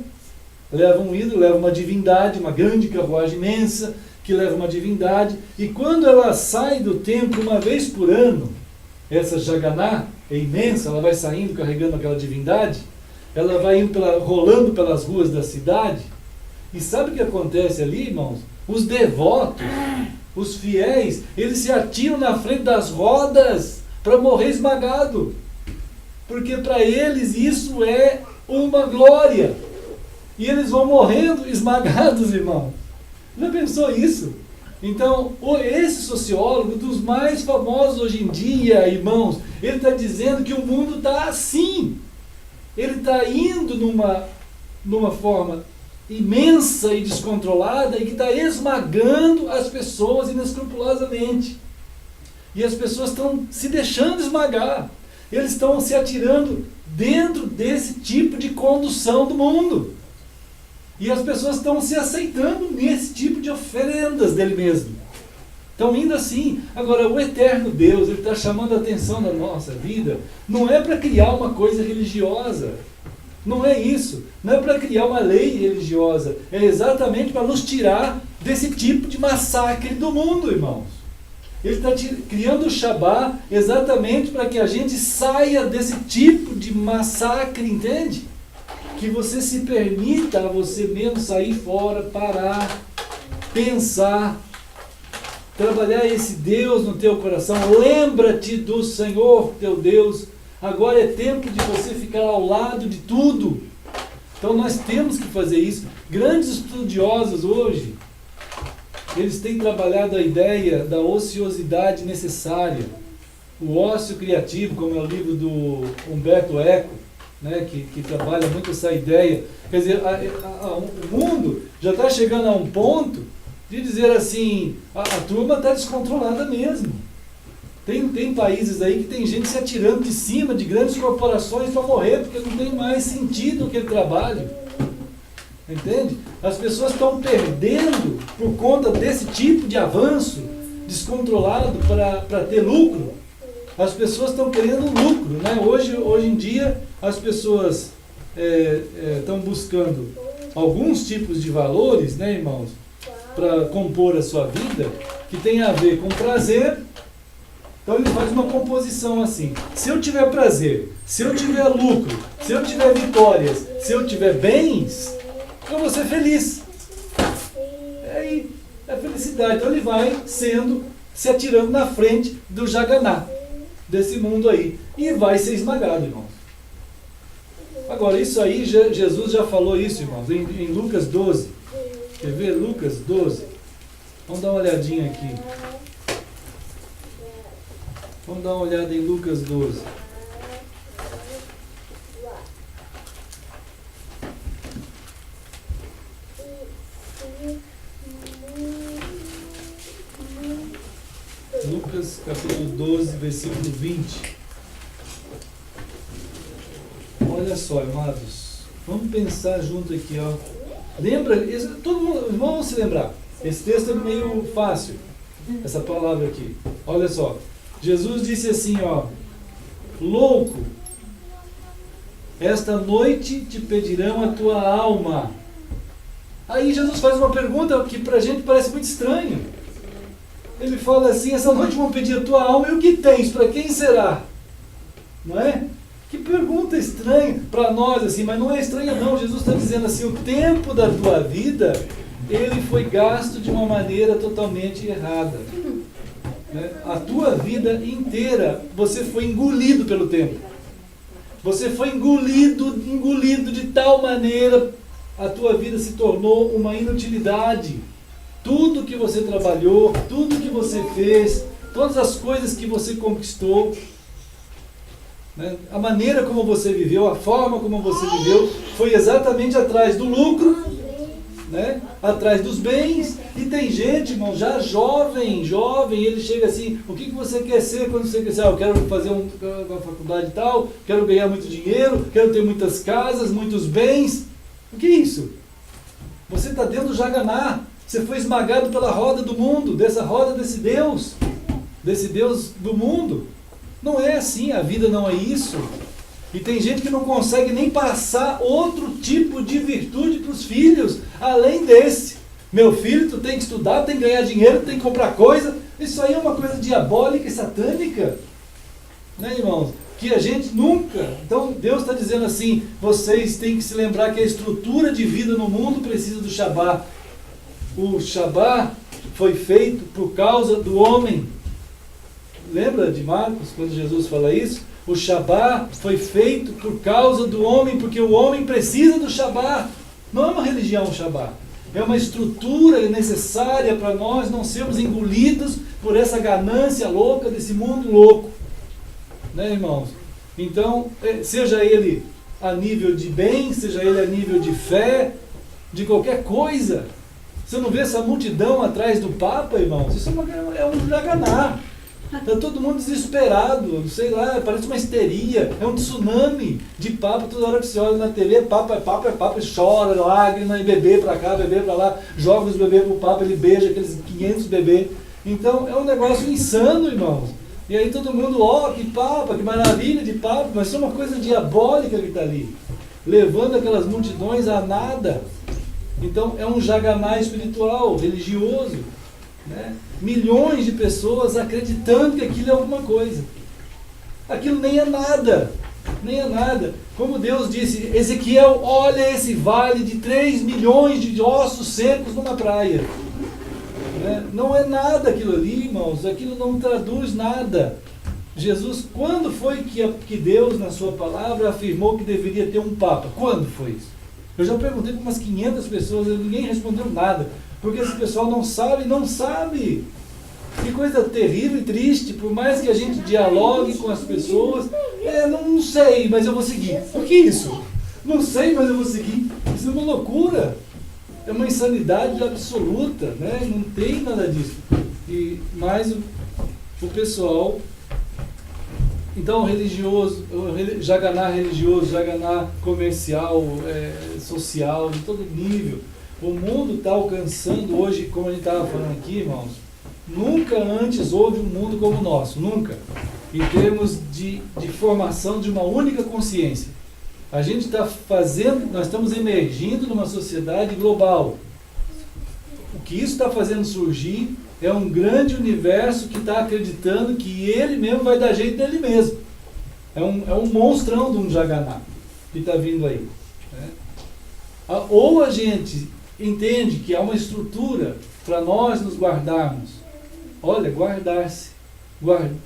Leva um ídolo, leva uma divindade, uma grande carruagem imensa, que leva uma divindade. E quando ela sai do templo uma vez por ano, essa Jaganá é imensa, ela vai saindo carregando aquela divindade, ela vai indo rolando pelas ruas da cidade. E sabe o que acontece ali, irmãos? Os devotos, os fiéis, eles se atiram na frente das rodas para morrer esmagado. Porque para eles isso é uma glória. E eles vão morrendo esmagados, irmão. Já pensou isso? Então, esse sociólogo, dos mais famosos hoje em dia, irmãos, ele está dizendo que o mundo está assim. Ele está indo numa forma imensa e descontrolada e que está esmagando as pessoas inescrupulosamente. E as pessoas estão se deixando esmagar. Eles estão se atirando dentro desse tipo de condução do mundo. E as pessoas estão se aceitando nesse tipo de oferendas dele mesmo. Estão indo assim. Agora, o eterno Deus, ele está chamando a atenção da nossa vida, não é para criar uma coisa religiosa. Não é isso. Não é para criar uma lei religiosa. É exatamente para nos tirar desse tipo de massacre do mundo, irmãos. Ele está criando o Shabá exatamente para que a gente saia desse tipo de massacre, entende? Que você se permita a você mesmo sair fora, parar, pensar, trabalhar esse Deus no teu coração. Lembra-te do Senhor teu Deus. Agora é tempo de você ficar ao lado de tudo. Então nós temos que fazer isso. Grandes estudiosos hoje, eles têm trabalhado a ideia da ociosidade necessária. O ócio criativo, como é o livro do Humberto Eco, né, que trabalha muito essa ideia. Quer dizer, o mundo já está chegando a um ponto de dizer assim, a turma está descontrolada mesmo. Tem países aí que tem gente se atirando de cima de grandes corporações para morrer, porque não tem mais sentido aquele trabalho. Entende? As pessoas estão perdendo por conta desse tipo de avanço descontrolado para ter lucro. As pessoas estão querendo lucro, né? Hoje em dia, as pessoas estão buscando alguns tipos de valores, né, irmãos, para compor a sua vida, que tem a ver com prazer. Então ele faz uma composição assim: se eu tiver prazer, se eu tiver lucro, se eu tiver vitórias, se eu tiver bens, eu vou ser feliz. Aí é felicidade. Então ele vai se atirando na frente do Jaganá, desse mundo aí, e vai ser esmagado, irmãos. Agora, isso aí, Jesus já falou isso, irmãos, em Lucas 12. Quer ver? Lucas 12. Vamos dar uma olhadinha aqui. Vamos dar uma olhada em Lucas 12. Lucas capítulo 12, versículo 20. Olha só, amados. Vamos pensar junto aqui, ó. Lembra? Todo mundo, vamos se lembrar. Esse texto é meio fácil. Essa palavra aqui. Olha só. Jesus disse assim, ó: louco, esta noite te pedirão a tua alma. Aí Jesus faz uma pergunta que pra gente parece muito estranha. Ele fala assim: essa noite vão pedir a tua alma, e o que tens? Para quem será? Não é? Que pergunta estranha para nós, assim, mas não é estranha não. Jesus está dizendo assim: o tempo da tua vida, ele foi gasto de uma maneira totalmente errada. A tua vida inteira, você foi engolido pelo tempo. Você foi engolido de tal maneira, a tua vida se tornou uma inutilidade. Tudo que você trabalhou, tudo que você fez, todas as coisas que você conquistou, né, a maneira como você viveu, a forma como você viveu, foi exatamente atrás do lucro, né? Atrás dos bens. E tem gente, irmão, já jovem, ele chega assim, o que você quer ser quando você quer ser? Eu quero fazer uma faculdade e tal, quero ganhar muito dinheiro, quero ter muitas casas, muitos bens. O que é isso? Você está dentro do Jaganá. Você foi esmagado pela roda do mundo, dessa roda desse Deus do mundo. Não é assim, a vida não é isso. E tem gente que não consegue nem passar outro tipo de virtude para os filhos, além desse. Meu filho, tu tem que estudar, tem que ganhar dinheiro, tem que comprar coisa. Isso aí é uma coisa diabólica e satânica. Né, irmãos? Que a gente nunca... Então Deus está dizendo assim, vocês têm que se lembrar que a estrutura de vida no mundo precisa do Shabá. O Shabá foi feito por causa do homem. Lembra de Marcos, quando Jesus fala isso? O Shabá foi feito por causa do homem, porque o homem precisa do Shabá. Não é uma religião o Shabá. É uma estrutura necessária para nós não sermos engolidos por essa ganância louca desse mundo louco. Né, irmãos? Então, seja ele a nível de bem, seja ele a nível de fé, de qualquer coisa. Você não vê essa multidão atrás do Papa, irmãos? Isso é um Jaganá. Está todo mundo desesperado, sei lá, parece uma histeria, é um tsunami de Papa. Toda hora que você olha na TV, Papa, chora, lágrima, e bebê para cá, bebê para lá, joga os bebês para o Papa, ele beija aqueles 500 bebês. Então é um negócio insano, irmãos. E aí todo mundo, que Papa, que maravilha de Papa, mas isso é uma coisa diabólica que está ali, levando aquelas multidões a nada. Então é um Jaganá espiritual, religioso, né? Milhões de pessoas acreditando que aquilo é alguma coisa. Aquilo nem é nada, nem é nada. Como Deus disse, Ezequiel, olha esse vale de 3 milhões de ossos secos numa praia. Né? Não é nada aquilo ali, irmãos, aquilo não traduz nada. Jesus, quando foi que Deus, na sua palavra, afirmou que deveria ter um Papa? Quando foi isso? Eu já perguntei para umas 500 pessoas, ninguém respondeu nada. Porque esse pessoal não sabe. Que coisa terrível e triste. Por mais que a gente dialogue com as pessoas, não sei, mas eu vou seguir. Por que isso? Não sei, mas eu vou seguir. Isso é uma loucura. É uma insanidade absoluta, né? Não tem nada disso. Mas o pessoal... Então, Jaganá religioso, Jaganá comercial, social, de todo nível. O mundo está alcançando hoje, como a gente estava falando aqui, irmãos, nunca antes houve um mundo como o nosso, nunca. Em termos de formação de uma única consciência. A gente está nós estamos emergindo numa sociedade global. O que isso está fazendo surgir é um grande universo que está acreditando que ele mesmo vai dar jeito dele mesmo. É um monstrão de um Jaganá que está vindo aí. Né? Ou a gente entende que há uma estrutura para nós nos guardarmos. Olha, guardar-se.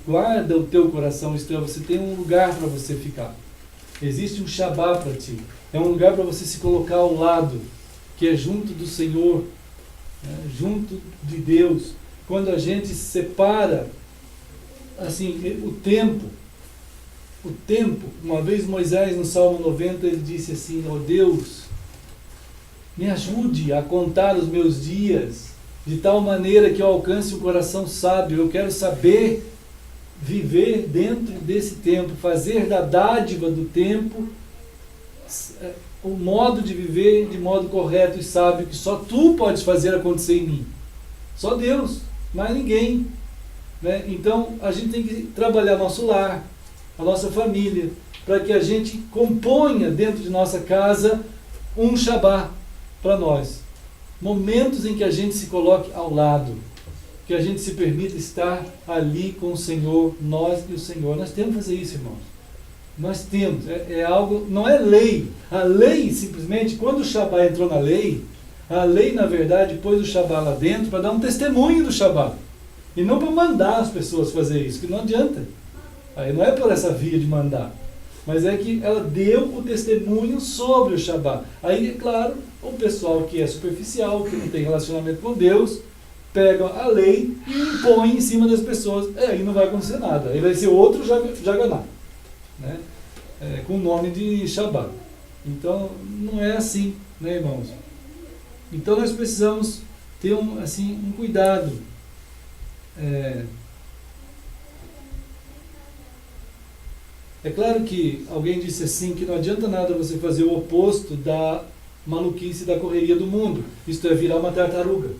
Guarda o teu coração estranho. Você tem um lugar para você ficar. Existe um Shabá para ti. É um lugar para você se colocar ao lado, que é junto do Senhor, né? Junto de Deus. Quando a gente separa assim, o tempo, uma vez Moisés no Salmo 90 ele disse assim, Deus, me ajude a contar os meus dias de tal maneira que eu alcance um coração sábio. Eu quero saber viver dentro desse tempo, fazer da dádiva do tempo o modo de viver de modo correto e sábio, que só tu podes fazer acontecer em mim. Só Deus, mais ninguém. Né? Então a gente tem que trabalhar nosso lar, a nossa família, para que a gente componha dentro de nossa casa um Shabá para nós. Momentos em que a gente se coloque ao lado, que a gente se permita estar ali com o Senhor, nós e o Senhor. Nós temos que fazer isso, irmãos. Nós temos. É algo, não é lei. A lei, simplesmente, quando o Shabá entrou na lei, a lei, na verdade, pôs o Shabá lá dentro para dar um testemunho do Shabá. E não para mandar as pessoas fazer isso, que não adianta. Aí não é por essa via de mandar. Mas é que ela deu o testemunho sobre o Shabá. Aí, é claro, o pessoal que é superficial, que não tem relacionamento com Deus, pega a lei e impõe em cima das pessoas. Aí não vai acontecer nada. Aí vai ser outro Jaganá, né? Com o nome de Shabá. Então, não é assim, né, irmãos? Então nós precisamos ter um cuidado. É claro que alguém disse assim, que não adianta nada você fazer o oposto da maluquice da correria do mundo. Isto é, virar uma tartaruga.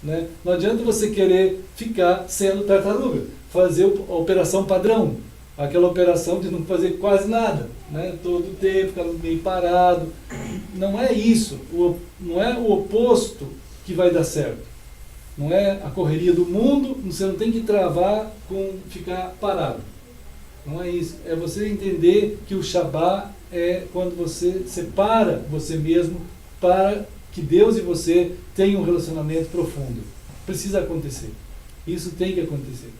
Né? Não adianta você querer ficar sendo tartaruga, fazer a operação padrão, aquela operação de não fazer quase nada, né? Todo o tempo, ficar meio parado. Não é isso, não é o oposto que vai dar certo. Não é a correria do mundo, você não tem que travar com ficar parado. Não é isso, é você entender que o Shabá é quando você separa você mesmo para que Deus e você tenham um relacionamento profundo. Precisa acontecer. Isso tem que acontecer.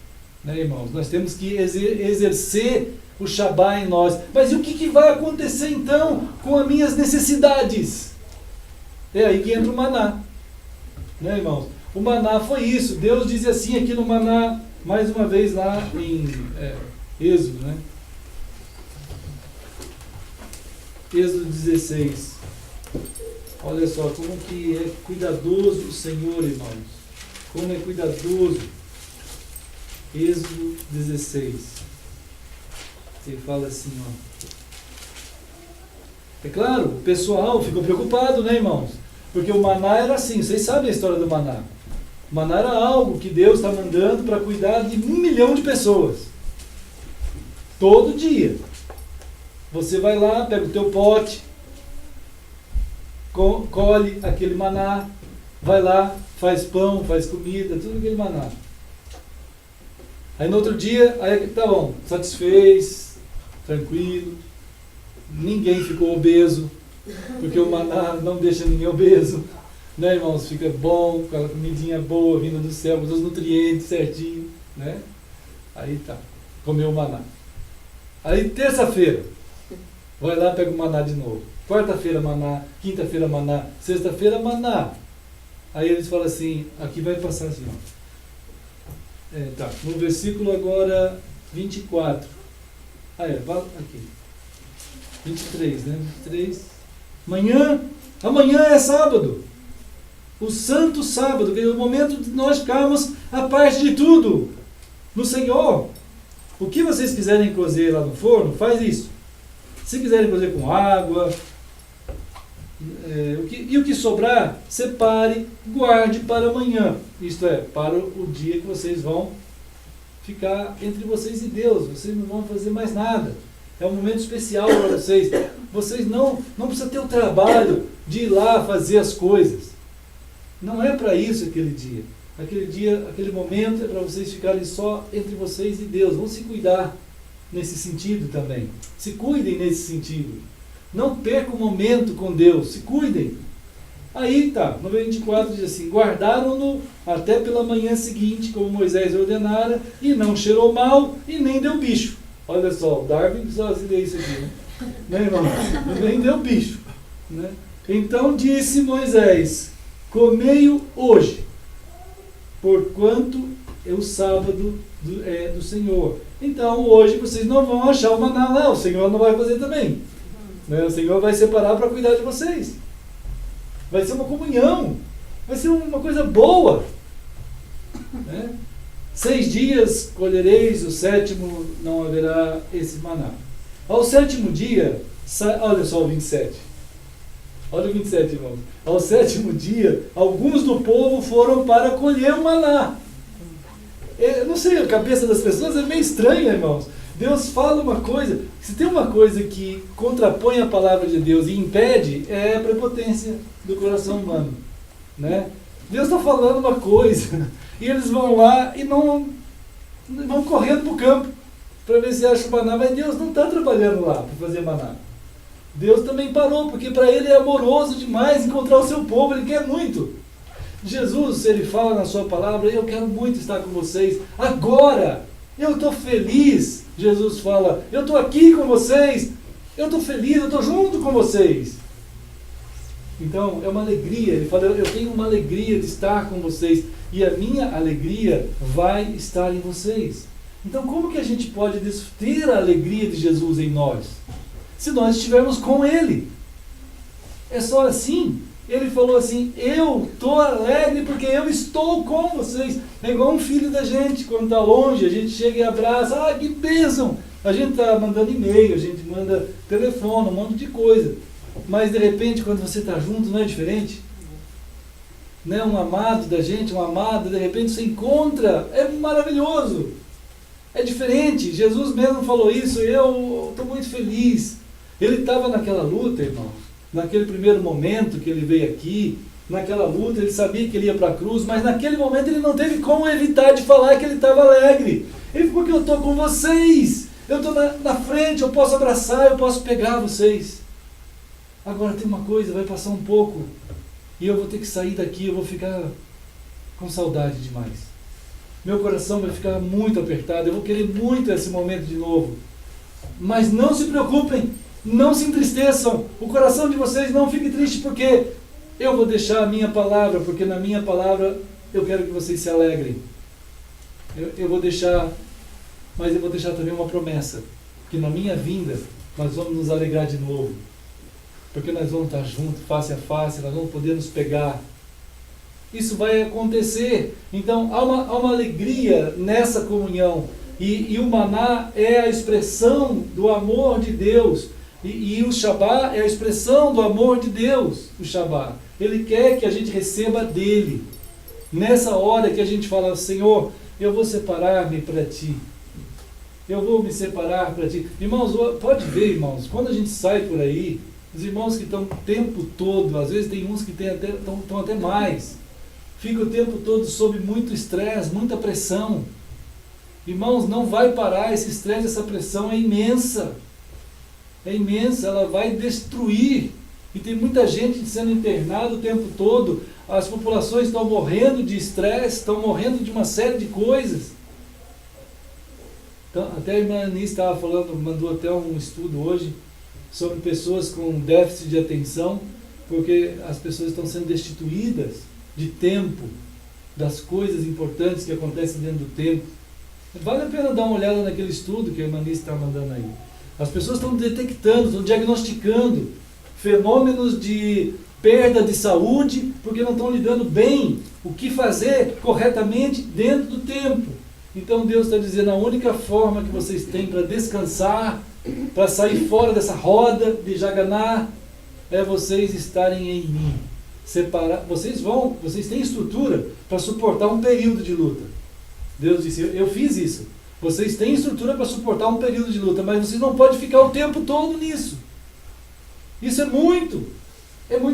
Né, irmãos? Nós temos que exercer o Shabá em nós. Mas e o que vai acontecer então com as minhas necessidades? É aí que entra o maná. Né, irmãos? O maná foi isso. Deus diz assim aqui no maná, mais uma vez lá em Êxodo, né? Êxodo 16. Olha só como que é cuidadoso o Senhor, irmãos. Como é cuidadoso. Êxodo 16. Ele fala assim, ó. É claro, o pessoal ficou preocupado, né, irmãos? Porque o maná era assim, vocês sabem a história do maná. O maná era algo que Deus está mandando para cuidar de 1 milhão de pessoas. Todo dia. Você vai lá, pega o teu pote, colhe aquele maná, vai lá, faz pão, faz comida, tudo aquele maná. Aí no outro dia, aí tá bom, satisfez, tranquilo, ninguém ficou obeso, porque o maná não deixa ninguém obeso, né, irmãos? Fica bom, com aquela comidinha boa, vindo do céu, com os nutrientes certinho, né? Aí tá, comeu o maná. Aí terça-feira, vai lá, pega o maná de novo. Quarta-feira, maná. Quinta-feira, maná. Sexta-feira, maná. Aí eles falam assim, aqui vai passar assim, ó. Tá, no versículo agora 24. Aqui. 23, né? 23. Amanhã é sábado. O santo sábado, que é o momento de nós ficarmos a parte de tudo no Senhor. O que vocês quiserem cozer lá no forno, faz isso. Se quiserem cozer com água, o que sobrar, separe, guarde para amanhã. Isto é, para o dia que vocês vão ficar entre vocês e Deus. Vocês não vão fazer mais nada. É um momento especial para vocês. Vocês não precisam ter o trabalho de ir lá fazer as coisas. Não é para isso aquele dia. Aquele dia, aquele momento é para vocês ficarem só entre vocês e Deus. Vão se cuidar nesse sentido também. Se cuidem nesse sentido. Não percam o momento com Deus. Se cuidem. Aí tá, no 24 diz assim, guardaram-no até pela manhã seguinte, como Moisés ordenara, e não cheirou mal, e nem deu bicho. Olha só, o Darwin só ler isso aqui, né, irmão? Nem deu bicho. Né? Então disse Moisés, comei-o hoje, porquanto é o sábado do Senhor. Então hoje vocês não vão achar o maná lá, o Senhor não vai fazer também. Né? O Senhor vai separar para cuidar de vocês. Vai ser uma comunhão, vai ser uma coisa boa. Né? 6 dias colhereis, o 7º não haverá esse maná. Ao 7º dia, olha só o 27. Olha o 27, irmãos. Ao 7º dia, alguns do povo foram para colher o maná. Eu não sei, a cabeça das pessoas é meio estranha, irmãos. Deus fala uma coisa, se tem uma coisa que contrapõe a palavra de Deus e impede, é a prepotência do coração humano. Né? Deus está falando uma coisa, e eles vão lá e vão correndo para o campo para ver se acha o maná, mas Deus não está trabalhando lá para fazer maná. Deus também parou, porque para Ele é amoroso demais encontrar o seu povo, Ele quer muito. Jesus, Ele fala na sua palavra, eu quero muito estar com vocês agora, eu estou feliz. Jesus fala, eu estou aqui com vocês, eu estou feliz, eu estou junto com vocês. Então, é uma alegria, ele fala, eu tenho uma alegria de estar com vocês, e a minha alegria vai estar em vocês. Então, como que a gente pode ter a alegria de Jesus em nós? Se nós estivermos com Ele. É só assim. ele falou assim, eu estou alegre porque eu estou com vocês. É igual um filho da gente, quando está longe, a gente chega e abraça, que bênção! A gente está mandando e-mail, a gente manda telefone, um monte de coisa. Mas de repente, quando você está junto, não é diferente? Né? Um amado da gente, um amado, de repente você encontra, é maravilhoso. É diferente. Jesus mesmo falou isso, eu estou muito feliz. Ele estava naquela luta, irmão. Naquele primeiro momento que ele veio aqui, naquela luta, ele sabia que ele ia para a cruz, mas naquele momento ele não teve como evitar de falar que ele estava alegre. Ele falou que eu estou com vocês, eu estou na frente, eu posso abraçar, eu posso pegar vocês. Agora tem uma coisa, vai passar um pouco, e eu vou ter que sair daqui, eu vou ficar com saudade demais. Meu coração vai ficar muito apertado, eu vou querer muito esse momento de novo. Mas não se preocupem, não se entristeçam, o coração de vocês não fique triste, porque eu vou deixar a minha palavra, porque na minha palavra eu quero que vocês se alegrem. Eu vou deixar, mas eu vou deixar também uma promessa, que na minha vinda nós vamos nos alegrar de novo, porque nós vamos estar juntos, face a face, nós vamos poder nos pegar. Isso vai acontecer. Então há uma alegria nessa comunhão, e o maná é a expressão do amor de Deus. E o Shabá é a expressão do amor de Deus, o Shabá. Ele quer que a gente receba dele. Nessa hora que a gente fala, Senhor, eu vou separar-me para Ti. Eu vou me separar para Ti. Irmãos, pode ver, irmãos, quando a gente sai por aí, os irmãos que estão o tempo todo, às vezes tem uns que estão até mais, ficam o tempo todo sob muito estresse, muita pressão. Irmãos, não vai parar, esse estresse, essa pressão é imensa. É imensa, ela vai destruir. E tem muita gente sendo internada o tempo todo. As populações estão morrendo de estresse, estão morrendo de uma série de coisas. Então, até a irmã Anice estava falando, mandou até um estudo hoje sobre pessoas com déficit de atenção, porque as pessoas estão sendo destituídas de tempo, das coisas importantes que acontecem dentro do tempo. Vale a pena dar uma olhada naquele estudo que a irmã Anice está mandando aí. As pessoas estão detectando, estão diagnosticando fenômenos de perda de saúde, porque não estão lidando bem o que fazer corretamente dentro do tempo. Então Deus está dizendo, a única forma que vocês têm para descansar, para sair fora dessa roda de Jaganá, é vocês estarem em mim. Vocês têm estrutura para suportar um período de luta. Deus disse, eu fiz isso. Vocês têm estrutura para suportar um período de luta, mas vocês não podem ficar o tempo todo nisso. Isso é muito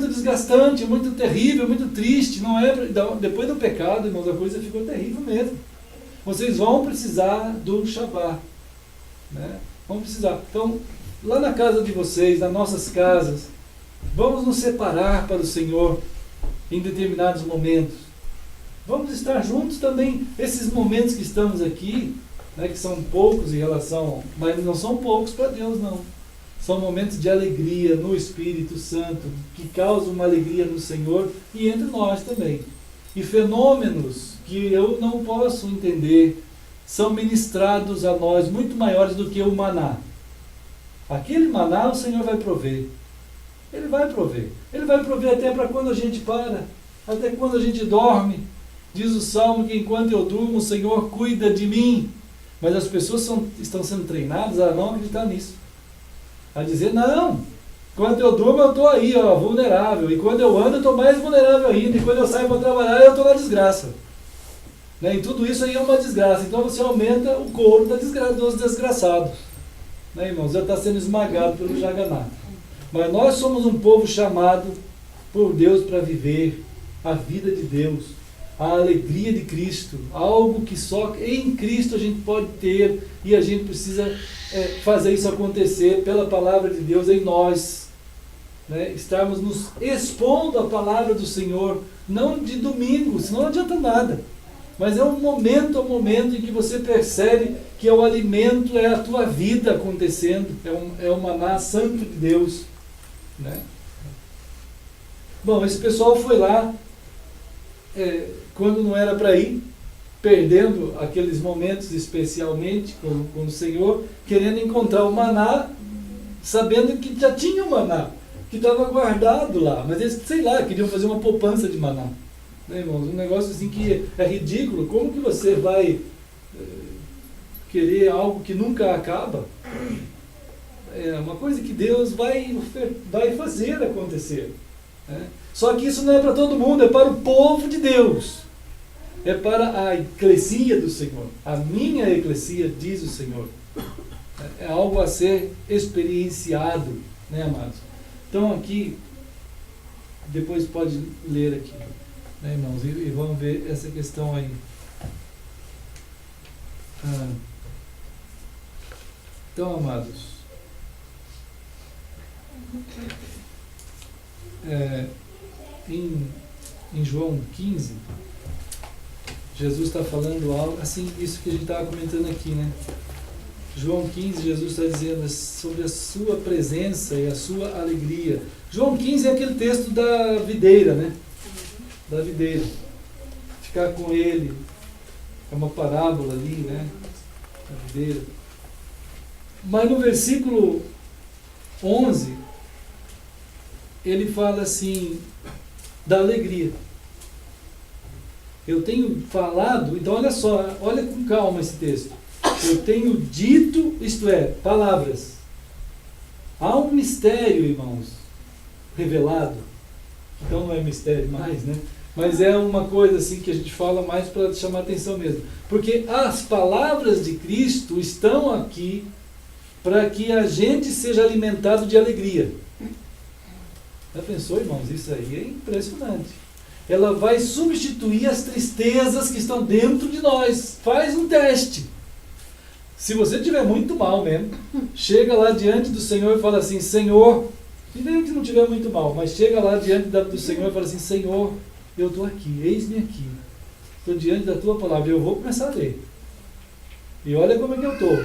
desgastante, é muito terrível, é muito triste. Não é, depois do pecado, irmãos, a coisa ficou terrível mesmo. Vocês vão precisar do Shabá, né? Vão precisar. Então, lá na casa de vocês, nas nossas casas, vamos nos separar para o Senhor em determinados momentos. Vamos estar juntos também. Esses momentos que estamos aqui, né, que são poucos em relação, mas não são poucos para Deus, não. São momentos de alegria no Espírito Santo, que causam uma alegria no Senhor e entre nós também. E fenômenos que eu não posso entender são ministrados a nós muito maiores do que o maná. Aquele maná o Senhor vai prover. Ele vai prover. Ele vai prover até para quando a gente para, até quando a gente dorme. Diz o Salmo que enquanto eu durmo, o Senhor cuida de mim. Mas as pessoas estão sendo treinadas a não acreditar nisso. A dizer, não, quando eu durmo eu estou aí, vulnerável. E quando eu ando eu estou mais vulnerável ainda. E quando eu saio para trabalhar eu estou na desgraça. Né? E tudo isso aí é uma desgraça. Então você aumenta o couro dos desgraçados. Né, irmãos? Já está sendo esmagado pelo Jaganá. Mas nós somos um povo chamado por Deus para viver a vida de Deus, a alegria de Cristo, algo que só em Cristo a gente pode ter, e a gente precisa fazer isso acontecer pela palavra de Deus em nós, né? Estarmos nos expondo a palavra do Senhor, não de domingo, senão não adianta nada, mas é um momento em que você percebe que é o alimento, é a tua vida acontecendo, é o maná santo de Deus, né? Bom, esse pessoal foi lá, quando não era para ir, perdendo aqueles momentos especialmente com o Senhor, querendo encontrar o maná, sabendo que já tinha o maná, que estava guardado lá. Mas eles, sei lá, queriam fazer uma poupança de maná. Né, irmãos? Um negócio assim que é ridículo. Como que você vai querer algo que nunca acaba? É uma coisa que Deus vai fazer acontecer. Né? Só que isso não é para todo mundo, é para o povo de Deus. É para a eclesia do Senhor. A minha eclesia, diz o Senhor. É algo a ser experienciado, né, amados? Então aqui, depois pode ler aqui, né, irmãos? E vamos ver essa questão aí. Então, amados, em João 15, Jesus está falando algo, assim, isso que a gente estava comentando aqui, né? João 15, Jesus está dizendo sobre a sua presença e a sua alegria. João 15 é aquele texto da videira, né? Da videira. Ficar com ele. É uma parábola ali, né? Da videira. Mas no versículo 11, ele fala assim, da alegria. Eu tenho falado, então olha só, olha com calma esse texto. Eu tenho dito, isto é, palavras. Há um mistério, irmãos, revelado. Então não é mistério mais, né? Mas é uma coisa assim que a gente fala mais para chamar a atenção mesmo. Porque as palavras de Cristo estão aqui para que a gente seja alimentado de alegria. Já pensou, irmãos? Isso aí é impressionante. Ela vai substituir as tristezas que estão dentro de nós. Faz um teste. Se você estiver muito mal mesmo, chega lá diante do Senhor e fala assim, Senhor, e nem que não estiver muito mal, mas chega lá diante do Senhor e fala assim, Senhor, eu estou aqui, eis-me aqui. Estou diante da tua palavra, eu vou começar a ler. E olha como é que eu estou.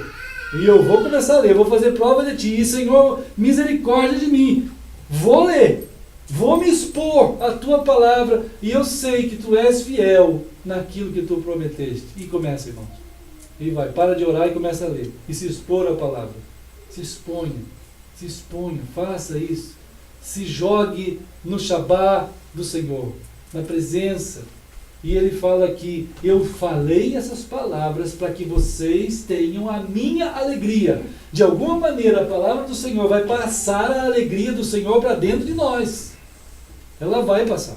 E eu vou começar a ler, eu vou fazer prova de ti. E Senhor, misericórdia de mim. Vou ler, vou me expor à tua palavra, e eu sei que tu és fiel naquilo que tu prometeste. E começa, irmãos. E vai, para de orar e começa a ler. E se expor à palavra. Se exponha, faça isso. Se jogue no Shabá do Senhor, na presença. E ele fala aqui, eu falei essas palavras para que vocês tenham a minha alegria. De alguma maneira a palavra do Senhor vai passar a alegria do Senhor para dentro de nós. Ela vai passar.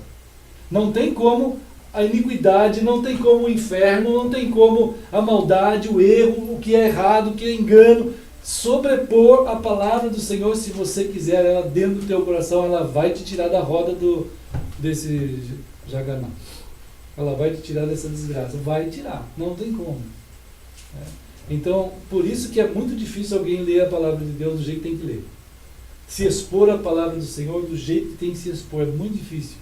Não tem como a iniquidade, não tem como o inferno, não tem como a maldade, o erro, o que é errado, o que é engano, sobrepor a palavra do Senhor. Se você quiser ela dentro do teu coração, ela vai te tirar da roda desse jaganá. Ela vai te tirar dessa desgraça. Vai tirar, não tem como. Então, por isso que é muito difícil alguém ler a palavra de Deus do jeito que tem que ler. Se expor a palavra do Senhor do jeito que tem que se expor, é muito difícil.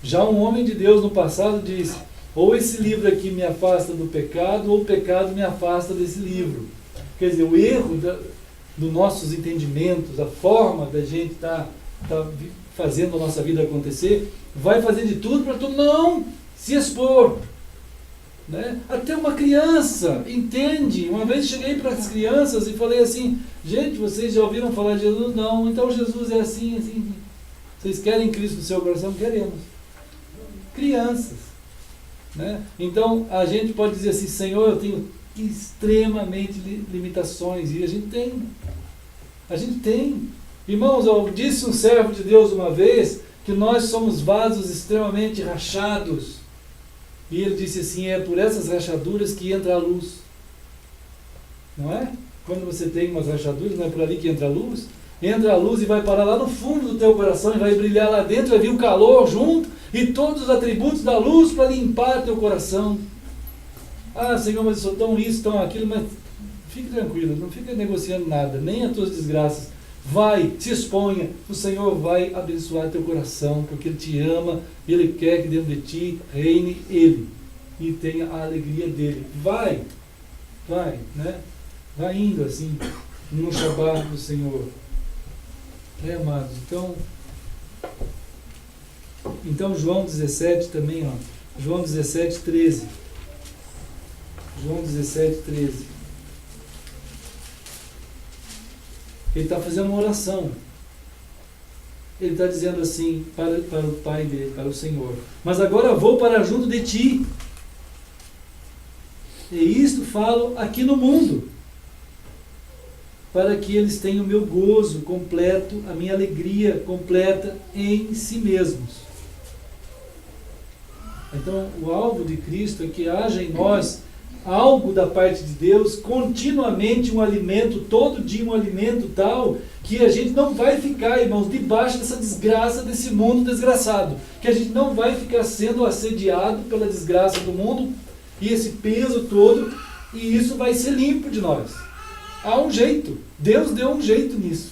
Já um homem de Deus no passado disse, ou esse livro aqui me afasta do pecado, ou o pecado me afasta desse livro. Quer dizer, o erro dos nossos entendimentos, a forma da gente tá fazendo a nossa vida acontecer, vai fazer de tudo para tu não se expor. Né? Até uma criança entende. Uma vez cheguei para as crianças e falei assim, gente, vocês já ouviram falar de Jesus? Não, então Jesus é assim, assim. Vocês querem Cristo no seu coração? Queremos. Crianças. Né? Então a gente pode dizer assim, Senhor, eu tenho extremamente limitações. E a gente tem. A gente tem. Irmãos, eu disse um servo de Deus uma vez que nós somos vasos extremamente rachados. E ele disse assim, é por essas rachaduras que entra a luz. Não é? Quando você tem umas rachaduras, não é por ali que entra a luz? Entra a luz e vai parar lá no fundo do teu coração e vai brilhar lá dentro, vai vir o calor junto e todos os atributos da luz para limpar teu coração. Ah, Senhor, mas eu sou tão isso, tão aquilo, mas fique tranquilo, não fica negociando nada, nem as tuas desgraças. Vai, se exponha, o Senhor vai abençoar teu coração, porque Ele te ama, Ele quer que dentro de ti reine Ele e tenha a alegria dEle. Vai, né? Vai indo assim, no Shabá do Senhor. Amados, então João 17 também, ó, João 17, 13. João 17, 13. Ele está fazendo uma oração. ele está dizendo assim para o Pai dele, para o Senhor: mas agora vou para junto de ti. E isto falo aqui no mundo, para que eles tenham o meu gozo completo, a minha alegria completa em si mesmos. Então, o alvo de Cristo é que haja em nós algo da parte de Deus, continuamente um alimento, todo dia um alimento tal, que a gente não vai ficar, irmãos, debaixo dessa desgraça, desse mundo desgraçado. Que a gente não vai ficar sendo assediado pela desgraça do mundo e esse peso todo, e isso vai ser limpo de nós. Há um jeito, Deus deu um jeito nisso.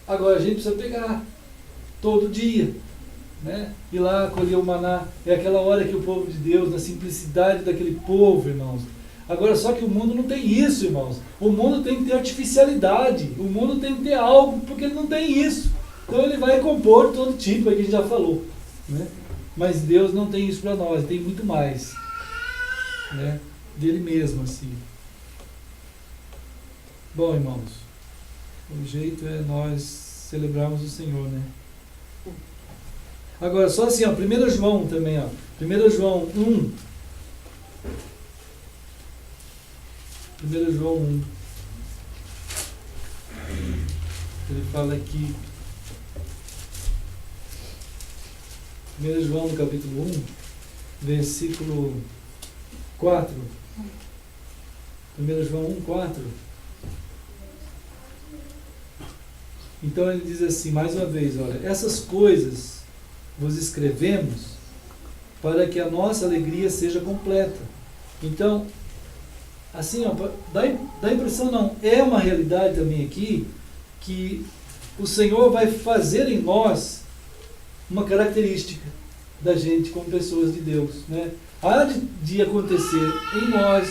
Agora a gente precisa pegar todo dia, né? Ir lá colher o maná. É aquela hora que o povo de Deus, na simplicidade daquele povo, irmãos. Agora, só que o mundo não tem isso, irmãos. O mundo tem que ter artificialidade, o mundo tem que ter algo, porque ele não tem isso. Então ele vai compor todo tipo, aí que a gente já falou, né? Mas Deus não tem isso para nós, tem muito mais, né? Dele mesmo, assim. Bom, irmãos, o jeito é nós celebrarmos o Senhor, né? Agora, só assim, ó, 1 João também, ó. 1 João 1. 1 João 1. Ele fala aqui. 1 João, no capítulo 1, versículo 4. 1 João 1, 4. Então ele diz assim, mais uma vez, olha: essas coisas vos escrevemos para que a nossa alegria seja completa. Então, assim, ó, dá impressão, não, é uma realidade também aqui, que o Senhor vai fazer em nós uma característica da gente como pessoas de Deus, né? Há de acontecer em nós,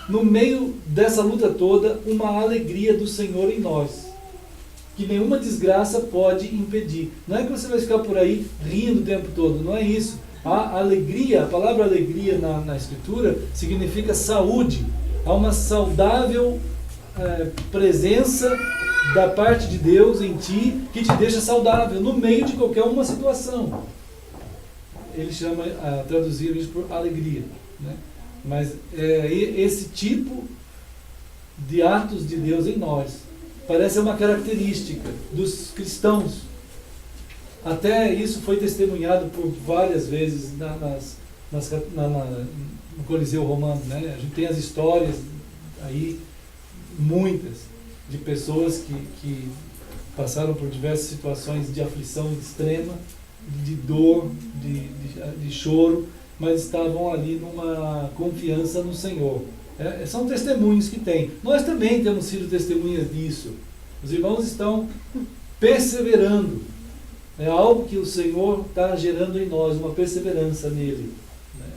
no meio dessa luta toda, uma alegria do Senhor em nós, que nenhuma desgraça pode impedir. Não é que você vai ficar por aí rindo o tempo todo, não é isso. A alegria, a palavra alegria na Escritura significa saúde. Há uma saudável presença da parte de Deus em ti, que te deixa saudável no meio de qualquer uma situação. Ele chama, traduzir isso por alegria, né? Mas esse tipo de atos de Deus em nós parece uma característica dos cristãos. Até isso foi testemunhado por várias vezes no Coliseu Romano, né? A gente tem as histórias aí, muitas, de pessoas que passaram por diversas situações de aflição extrema, de dor, de choro, mas estavam ali numa confiança no Senhor. São testemunhos que tem. Nós também temos sido testemunhas disso. Os irmãos estão perseverando. É algo que o Senhor está gerando em nós, uma perseverança nele, né?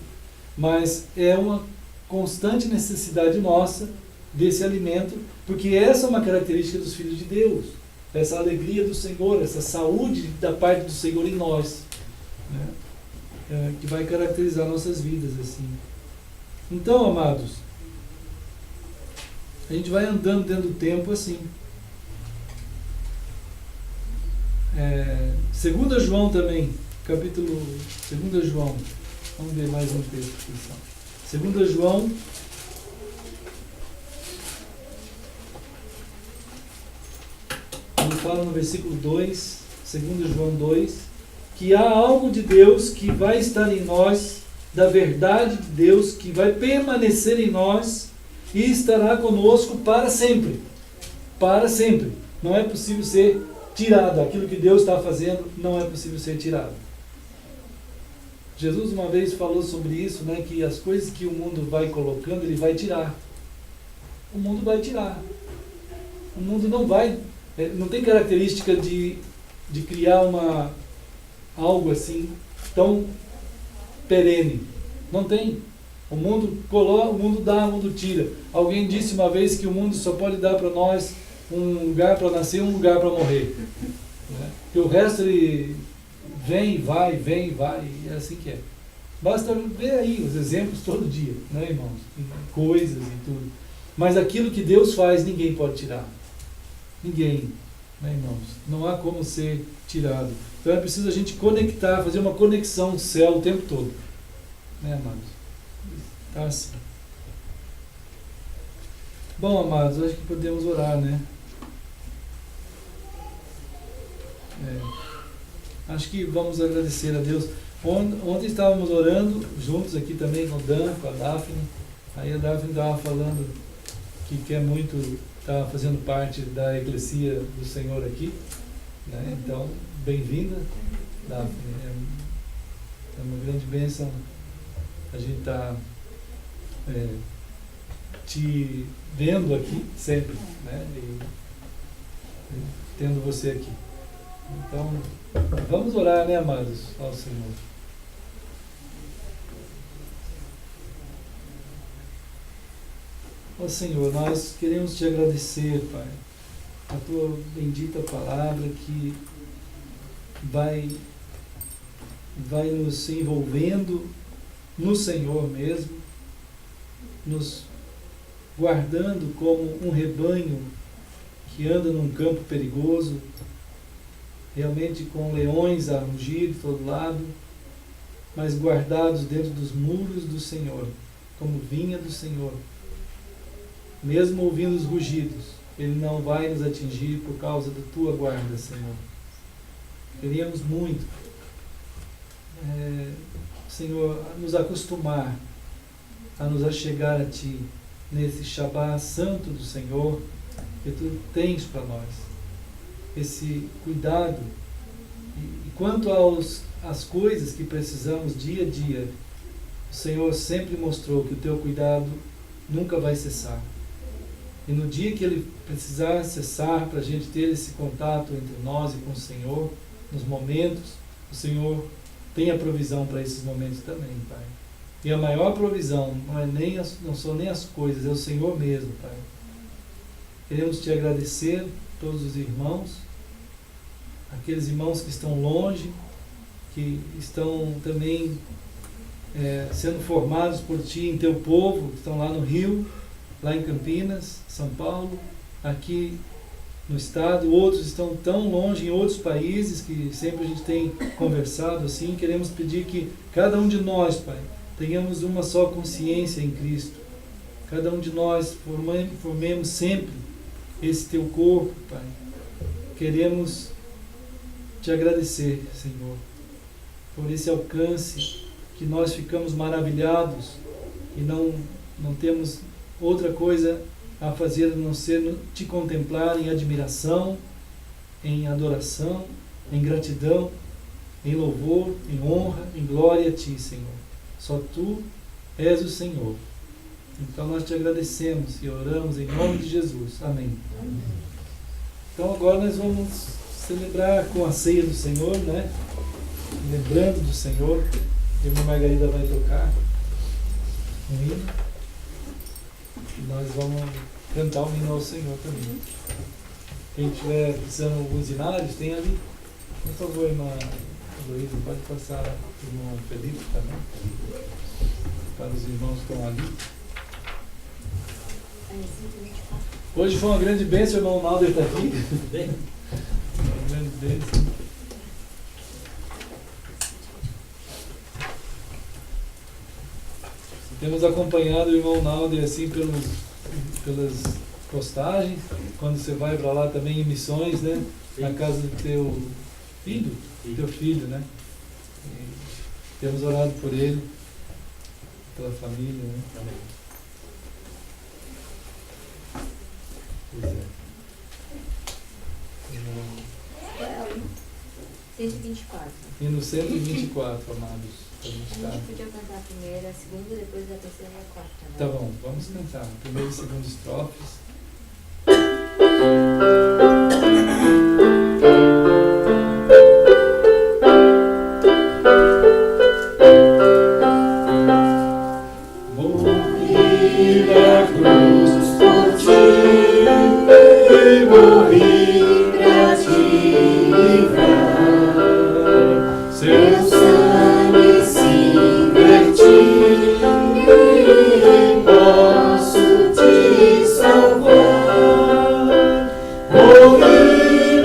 Mas é uma constante necessidade nossa desse alimento, porque essa é uma característica dos filhos de Deus. Essa alegria do Senhor, essa saúde da parte do Senhor em nós, né? Que vai caracterizar nossas vidas, assim. Então, amados, a gente vai andando dentro do tempo assim. 2 João também, capítulo 2 João. Vamos ver mais um texto aqui. 2 João. Ele fala no versículo 2, 2 João 2, que há algo de Deus que vai estar em nós, da verdade de Deus, que vai permanecer em nós e estará conosco para sempre. Para sempre. Não é possível ser tirado. Aquilo que Deus está fazendo não é possível ser tirado. Jesus uma vez falou sobre isso, né, que as coisas que o mundo vai colocando, ele vai tirar. O mundo vai tirar. O mundo não vai, não tem característica de criar algo assim tão perene. Não tem. O mundo coloca, o mundo dá, o mundo tira. Alguém disse uma vez que o mundo só pode dar para nós um lugar para nascer e um lugar para morrer, né? Que o resto ele vem, vai, e é assim que é. Basta ver aí os exemplos todo dia, né, irmãos? Coisas e tudo. Mas aquilo que Deus faz, ninguém pode tirar. Ninguém. né, irmãos? Não há como ser tirado. Então é preciso a gente conectar, fazer uma conexão céu o tempo todo. Né, amados? Tá assim. Bom, amados, acho que podemos orar, né? Acho que vamos agradecer a Deus. Ontem estávamos orando juntos aqui também com o Dan, com a Daphne. Aí a Daphne estava falando que quer muito estar fazendo parte da Eclesia do Senhor aqui, né? Então, bem-vinda, Daphne. É uma grande bênção a gente estar te vendo aqui sempre, né? E tendo você aqui. Então, vamos orar, né, amados, ao Senhor. Ó Senhor, nós queremos te agradecer, Pai, a tua bendita palavra que vai nos envolvendo no Senhor mesmo, nos guardando como um rebanho que anda num campo perigoso, realmente com leões a rugir de todo lado, mas guardados dentro dos muros do Senhor, como vinha do Senhor. Mesmo ouvindo os rugidos, Ele não vai nos atingir por causa da tua guarda, Senhor. Queríamos muito, Senhor, nos acostumar a nos achegar a Ti nesse Shabá santo do Senhor que Tu tens para nós. Esse cuidado. E quanto às coisas que precisamos dia a dia, o Senhor sempre mostrou que o Teu cuidado nunca vai cessar. E no dia que Ele precisar cessar, para a gente ter esse contato entre nós e com o Senhor, nos momentos, o Senhor tem a provisão para esses momentos também, Pai. E a maior provisão não são nem as coisas, é o Senhor mesmo, Pai. Queremos Te agradecer, todos os irmãos, aqueles irmãos que estão longe, que estão também sendo formados por Ti em Teu povo, que estão lá no Rio, lá em Campinas, São Paulo, aqui no estado. Outros estão tão longe em outros países que sempre a gente tem conversado assim. Queremos pedir que cada um de nós, Pai, tenhamos uma só consciência em Cristo. Cada um de nós formemos sempre esse Teu corpo, Pai. Queremos Te agradecer, Senhor, por esse alcance que nós ficamos maravilhados e não temos outra coisa a fazer a não ser Te contemplar em admiração, em adoração, em gratidão, em louvor, em honra, em glória a Ti, Senhor. Só Tu és o Senhor. Então nós Te agradecemos e oramos em nome de Jesus. Amém. Então agora nós vamos celebrar com a ceia do Senhor, né? Lembrando do Senhor. A irmã Margarida vai tocar um hino. E nós vamos cantar um hino ao Senhor também. Quem estiver precisando de alguns hinários, tem ali. Por favor, irmã Luísa, pode passar o irmão Felipe também, para os irmãos que estão ali. Hoje foi uma grande bênção, o irmão Nalder está aqui. Uma grande bênção. Temos acompanhado o irmão Nalder assim pelas postagens, quando você vai para lá também em missões, né? Na casa do teu filho, né? E temos orado por ele, pela família, né? Amém. Pois é. 124. E no 124, amados. A gente podia cantar a primeira, a segunda, depois a terceira e a quarta, né? Tá bom, vamos cantar. Primeiro e segundo estrofes. Morri na cruz por ti, e morri pra te livrar. Seu sangue se vertiu e posso te salvar. Morri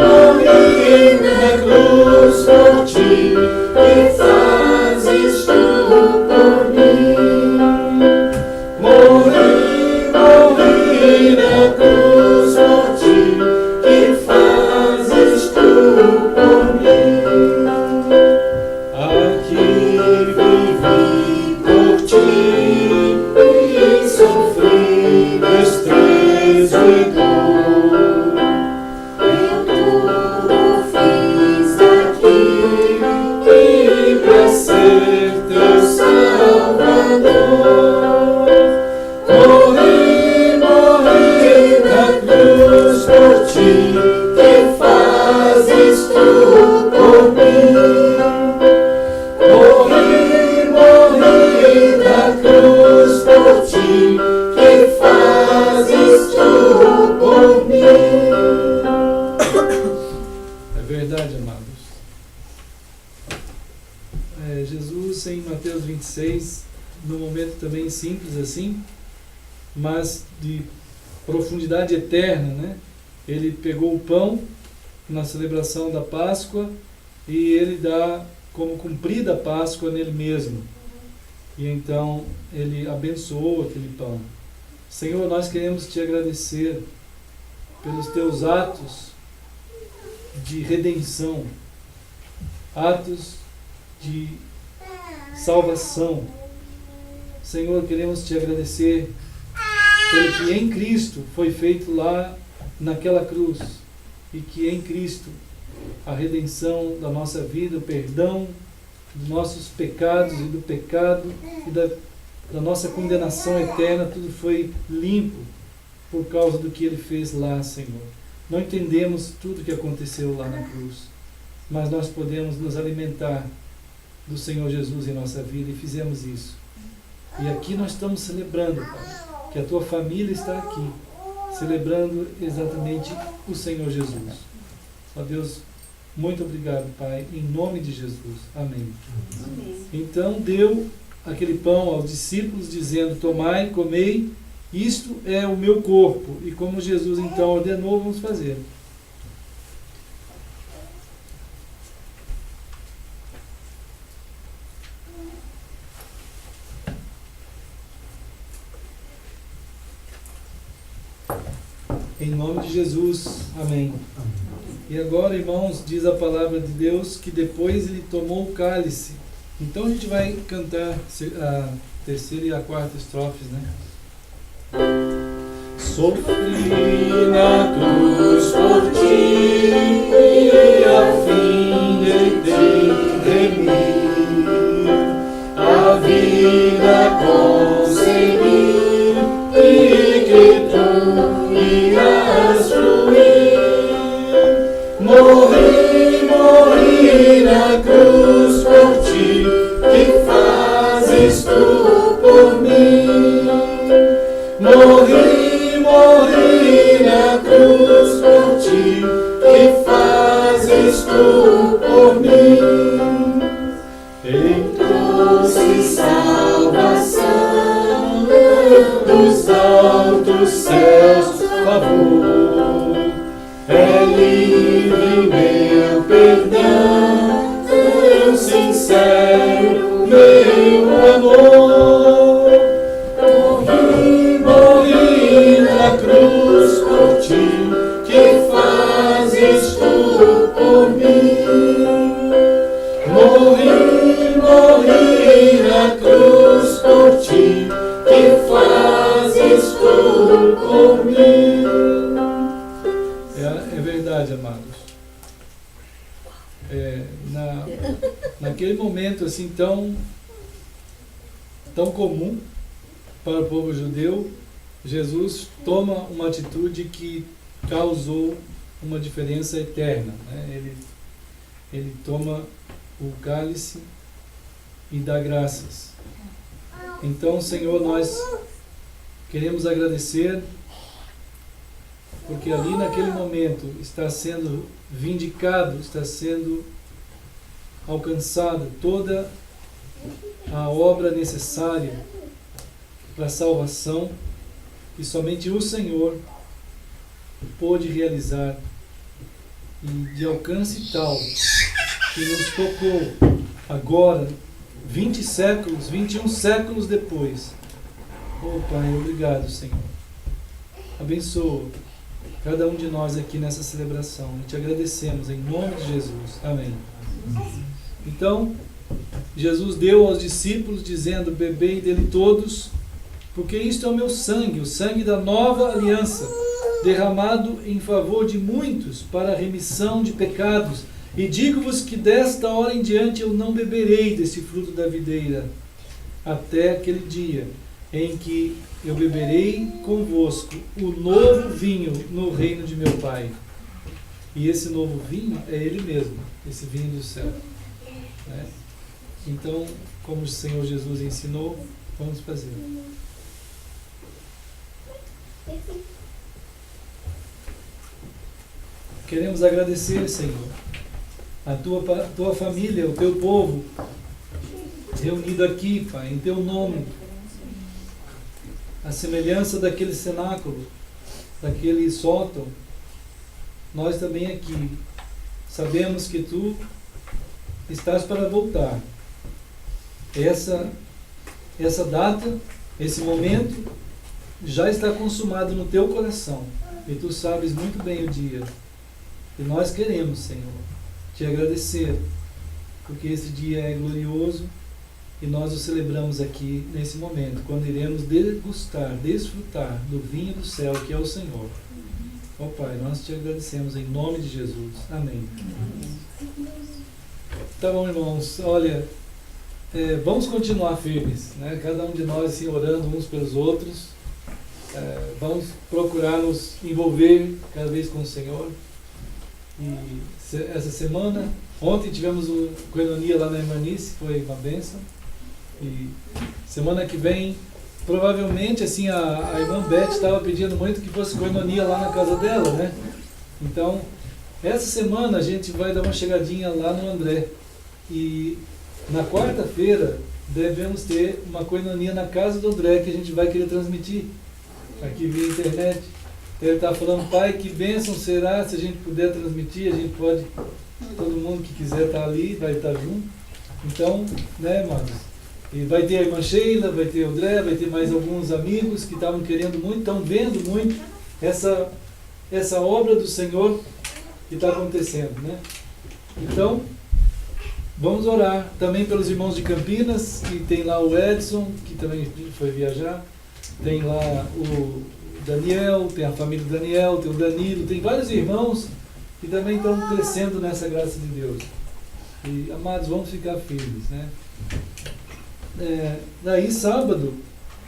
Jesus em Mateus 26, num momento também simples assim, mas de profundidade eterna, né? Ele pegou o pão na celebração da Páscoa e ele dá como cumprida a Páscoa nele mesmo. E então ele abençoou aquele pão. Senhor, nós queremos te agradecer pelos teus atos de redenção, atos de salvação. Senhor, queremos te agradecer pelo que em Cristo foi feito lá naquela cruz, e que em Cristo a redenção da nossa vida, o perdão dos nossos pecados e do pecado e da nossa condenação eterna, tudo foi limpo por causa do que Ele fez lá, Senhor. Não entendemos tudo o que aconteceu lá na cruz, mas nós podemos nos alimentar do Senhor Jesus em nossa vida, e fizemos isso. E aqui nós estamos celebrando, Pai, que a tua família está aqui, celebrando exatamente o Senhor Jesus. Ó Deus, muito obrigado, Pai, em nome de Jesus. Amém. Amém. Então deu aquele pão aos discípulos, dizendo: tomai, comei, isto é o meu corpo. E como Jesus então ordenou, vamos fazer. Em nome de Jesus, amém. E agora, irmãos, diz a palavra de Deus que depois ele tomou o cálice. Então a gente vai cantar a terceira e a quarta estrofes, né? Sofri na cruz por ti, e a fim de te remir, a vida consegui, e que tu ias fruir. Morri na cruz por ti, que fazes tu por mim. Morri na cruz por ti, que fazes tu por mim. Em trouxe salvação dos altos céus, favor. É livre meu perdão, tão sincero meu amor. Morri na cruz por ti, que fazes tu por mim. Morri na cruz por ti, que fazes tu por mim. É verdade, amados. Naquele momento assim tão comum para o povo judeu, Jesus toma uma atitude que causou uma diferença eterna, né? Ele toma o cálice e dá graças. Então, Senhor, nós queremos agradecer, porque ali naquele momento está sendo vindicado, está sendo alcançada toda a obra necessária para a salvação, que somente o Senhor pôde realizar, e de alcance tal que nos tocou agora, 21 séculos depois. Oh Pai, obrigado, Senhor. Abençoa cada um de nós aqui nessa celebração. E te agradecemos em nome de Jesus. Amém. Então, Jesus deu aos discípulos, dizendo: bebei dele todos, porque isto é o meu sangue, o sangue da nova aliança, derramado em favor de muitos para a remissão de pecados. E digo-vos que desta hora em diante eu não beberei desse fruto da videira, até aquele dia em que eu beberei convosco o novo vinho no reino de meu Pai. E esse novo vinho é Ele mesmo, esse vinho do céu. Né? Então, como o Senhor Jesus ensinou, vamos fazer. Queremos agradecer, Senhor, a tua família, o teu povo, reunido aqui, Pai, em teu nome, a semelhança daquele cenáculo, daquele sótão. Nós também aqui sabemos que tu estás para voltar. Essa data, esse momento, já está consumado no teu coração. E tu sabes muito bem o dia. E nós queremos, Senhor, te agradecer, porque esse dia é glorioso e nós o celebramos aqui nesse momento, quando iremos degustar, desfrutar do vinho do céu, que é o Senhor. Ó Pai, nós te agradecemos em nome de Jesus. Amém. Tá bom, irmãos. Olha, vamos continuar firmes, né? Cada um de nós assim, orando uns pelos outros. Vamos procurar nos envolver cada vez com o Senhor. E essa semana, ontem tivemos uma coinonia lá na Irmanice, foi uma bênção. E semana que vem, provavelmente, assim, a irmã Beth estava pedindo muito que fosse coinonia lá na casa dela, né? Então, essa semana a gente vai dar uma chegadinha lá no André. E na quarta-feira devemos ter uma coinonia na casa do André, que a gente vai querer transmitir aqui via internet. Ele está falando, pai, que bênção será se a gente puder transmitir, a gente pode, todo mundo que quiser estar ali, vai estar junto. Então, né, irmãos? E vai ter a irmã Sheila, vai ter o André, vai ter mais alguns amigos que estavam querendo muito, estão vendo muito essa obra do Senhor que está acontecendo, né? Então, vamos orar também pelos irmãos de Campinas, que tem lá o Edson, que também foi viajar, tem lá o Daniel, tem a família do Daniel, tem o Danilo, tem vários irmãos que também estão crescendo nessa graça de Deus. E, amados, vamos ficar firmes, né? Daí, sábado,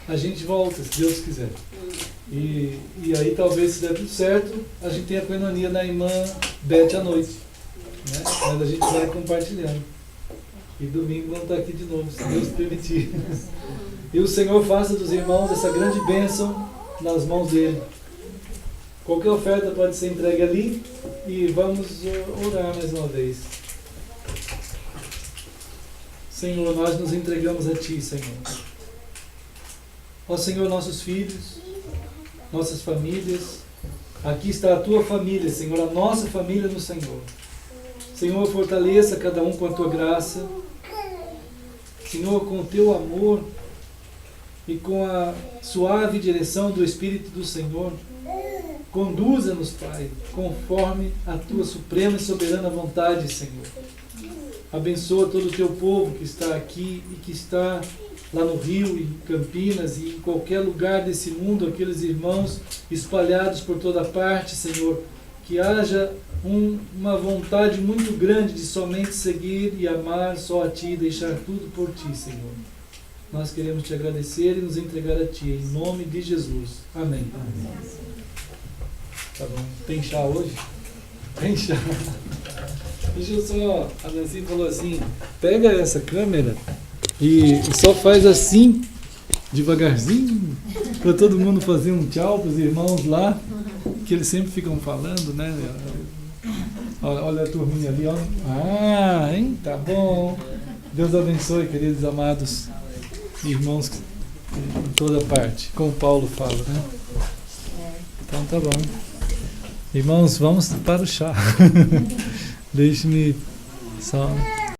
a gente volta, se Deus quiser. E aí, talvez, se der tudo certo, a gente tenha a coinonia da irmã Beth à noite. Né? Mas a gente vai compartilhando. E domingo vamos estar aqui de novo, se Deus permitir. E o Senhor faça dos irmãos essa grande bênção nas mãos dele. Qualquer oferta pode ser entregue ali e vamos orar mais uma vez. Senhor, nós nos entregamos a Ti, Senhor. Ó Senhor, nossos filhos, nossas famílias, aqui está a Tua família, Senhor, a nossa família no Senhor. Senhor, fortaleça cada um com a Tua graça. Senhor, com o Teu amor e com a suave direção do Espírito do Senhor, conduza-nos, Pai, conforme a Tua suprema e soberana vontade, Senhor. Abençoa todo o Teu povo que está aqui e que está lá no Rio, em Campinas e em qualquer lugar desse mundo, aqueles irmãos espalhados por toda parte, Senhor. Que haja uma vontade muito grande de somente seguir e amar só a Ti, deixar tudo por Ti, Senhor. Nós queremos Te agradecer e nos entregar a Ti, em nome de Jesus. Amém. Amém. Tá bom. Tem chá hoje? Tem chá. Deixa eu só... A Nancy falou assim, pega essa câmera e só faz assim, devagarzinho, para todo mundo fazer um tchau para os irmãos lá, que eles sempre ficam falando, né? Olha a turminha ali, ó. Ah, hein? Tá bom. Deus abençoe, queridos amados irmãos em toda parte, como Paulo fala, né? Então tá bom. Irmãos, vamos para o chá. Deixe-me só...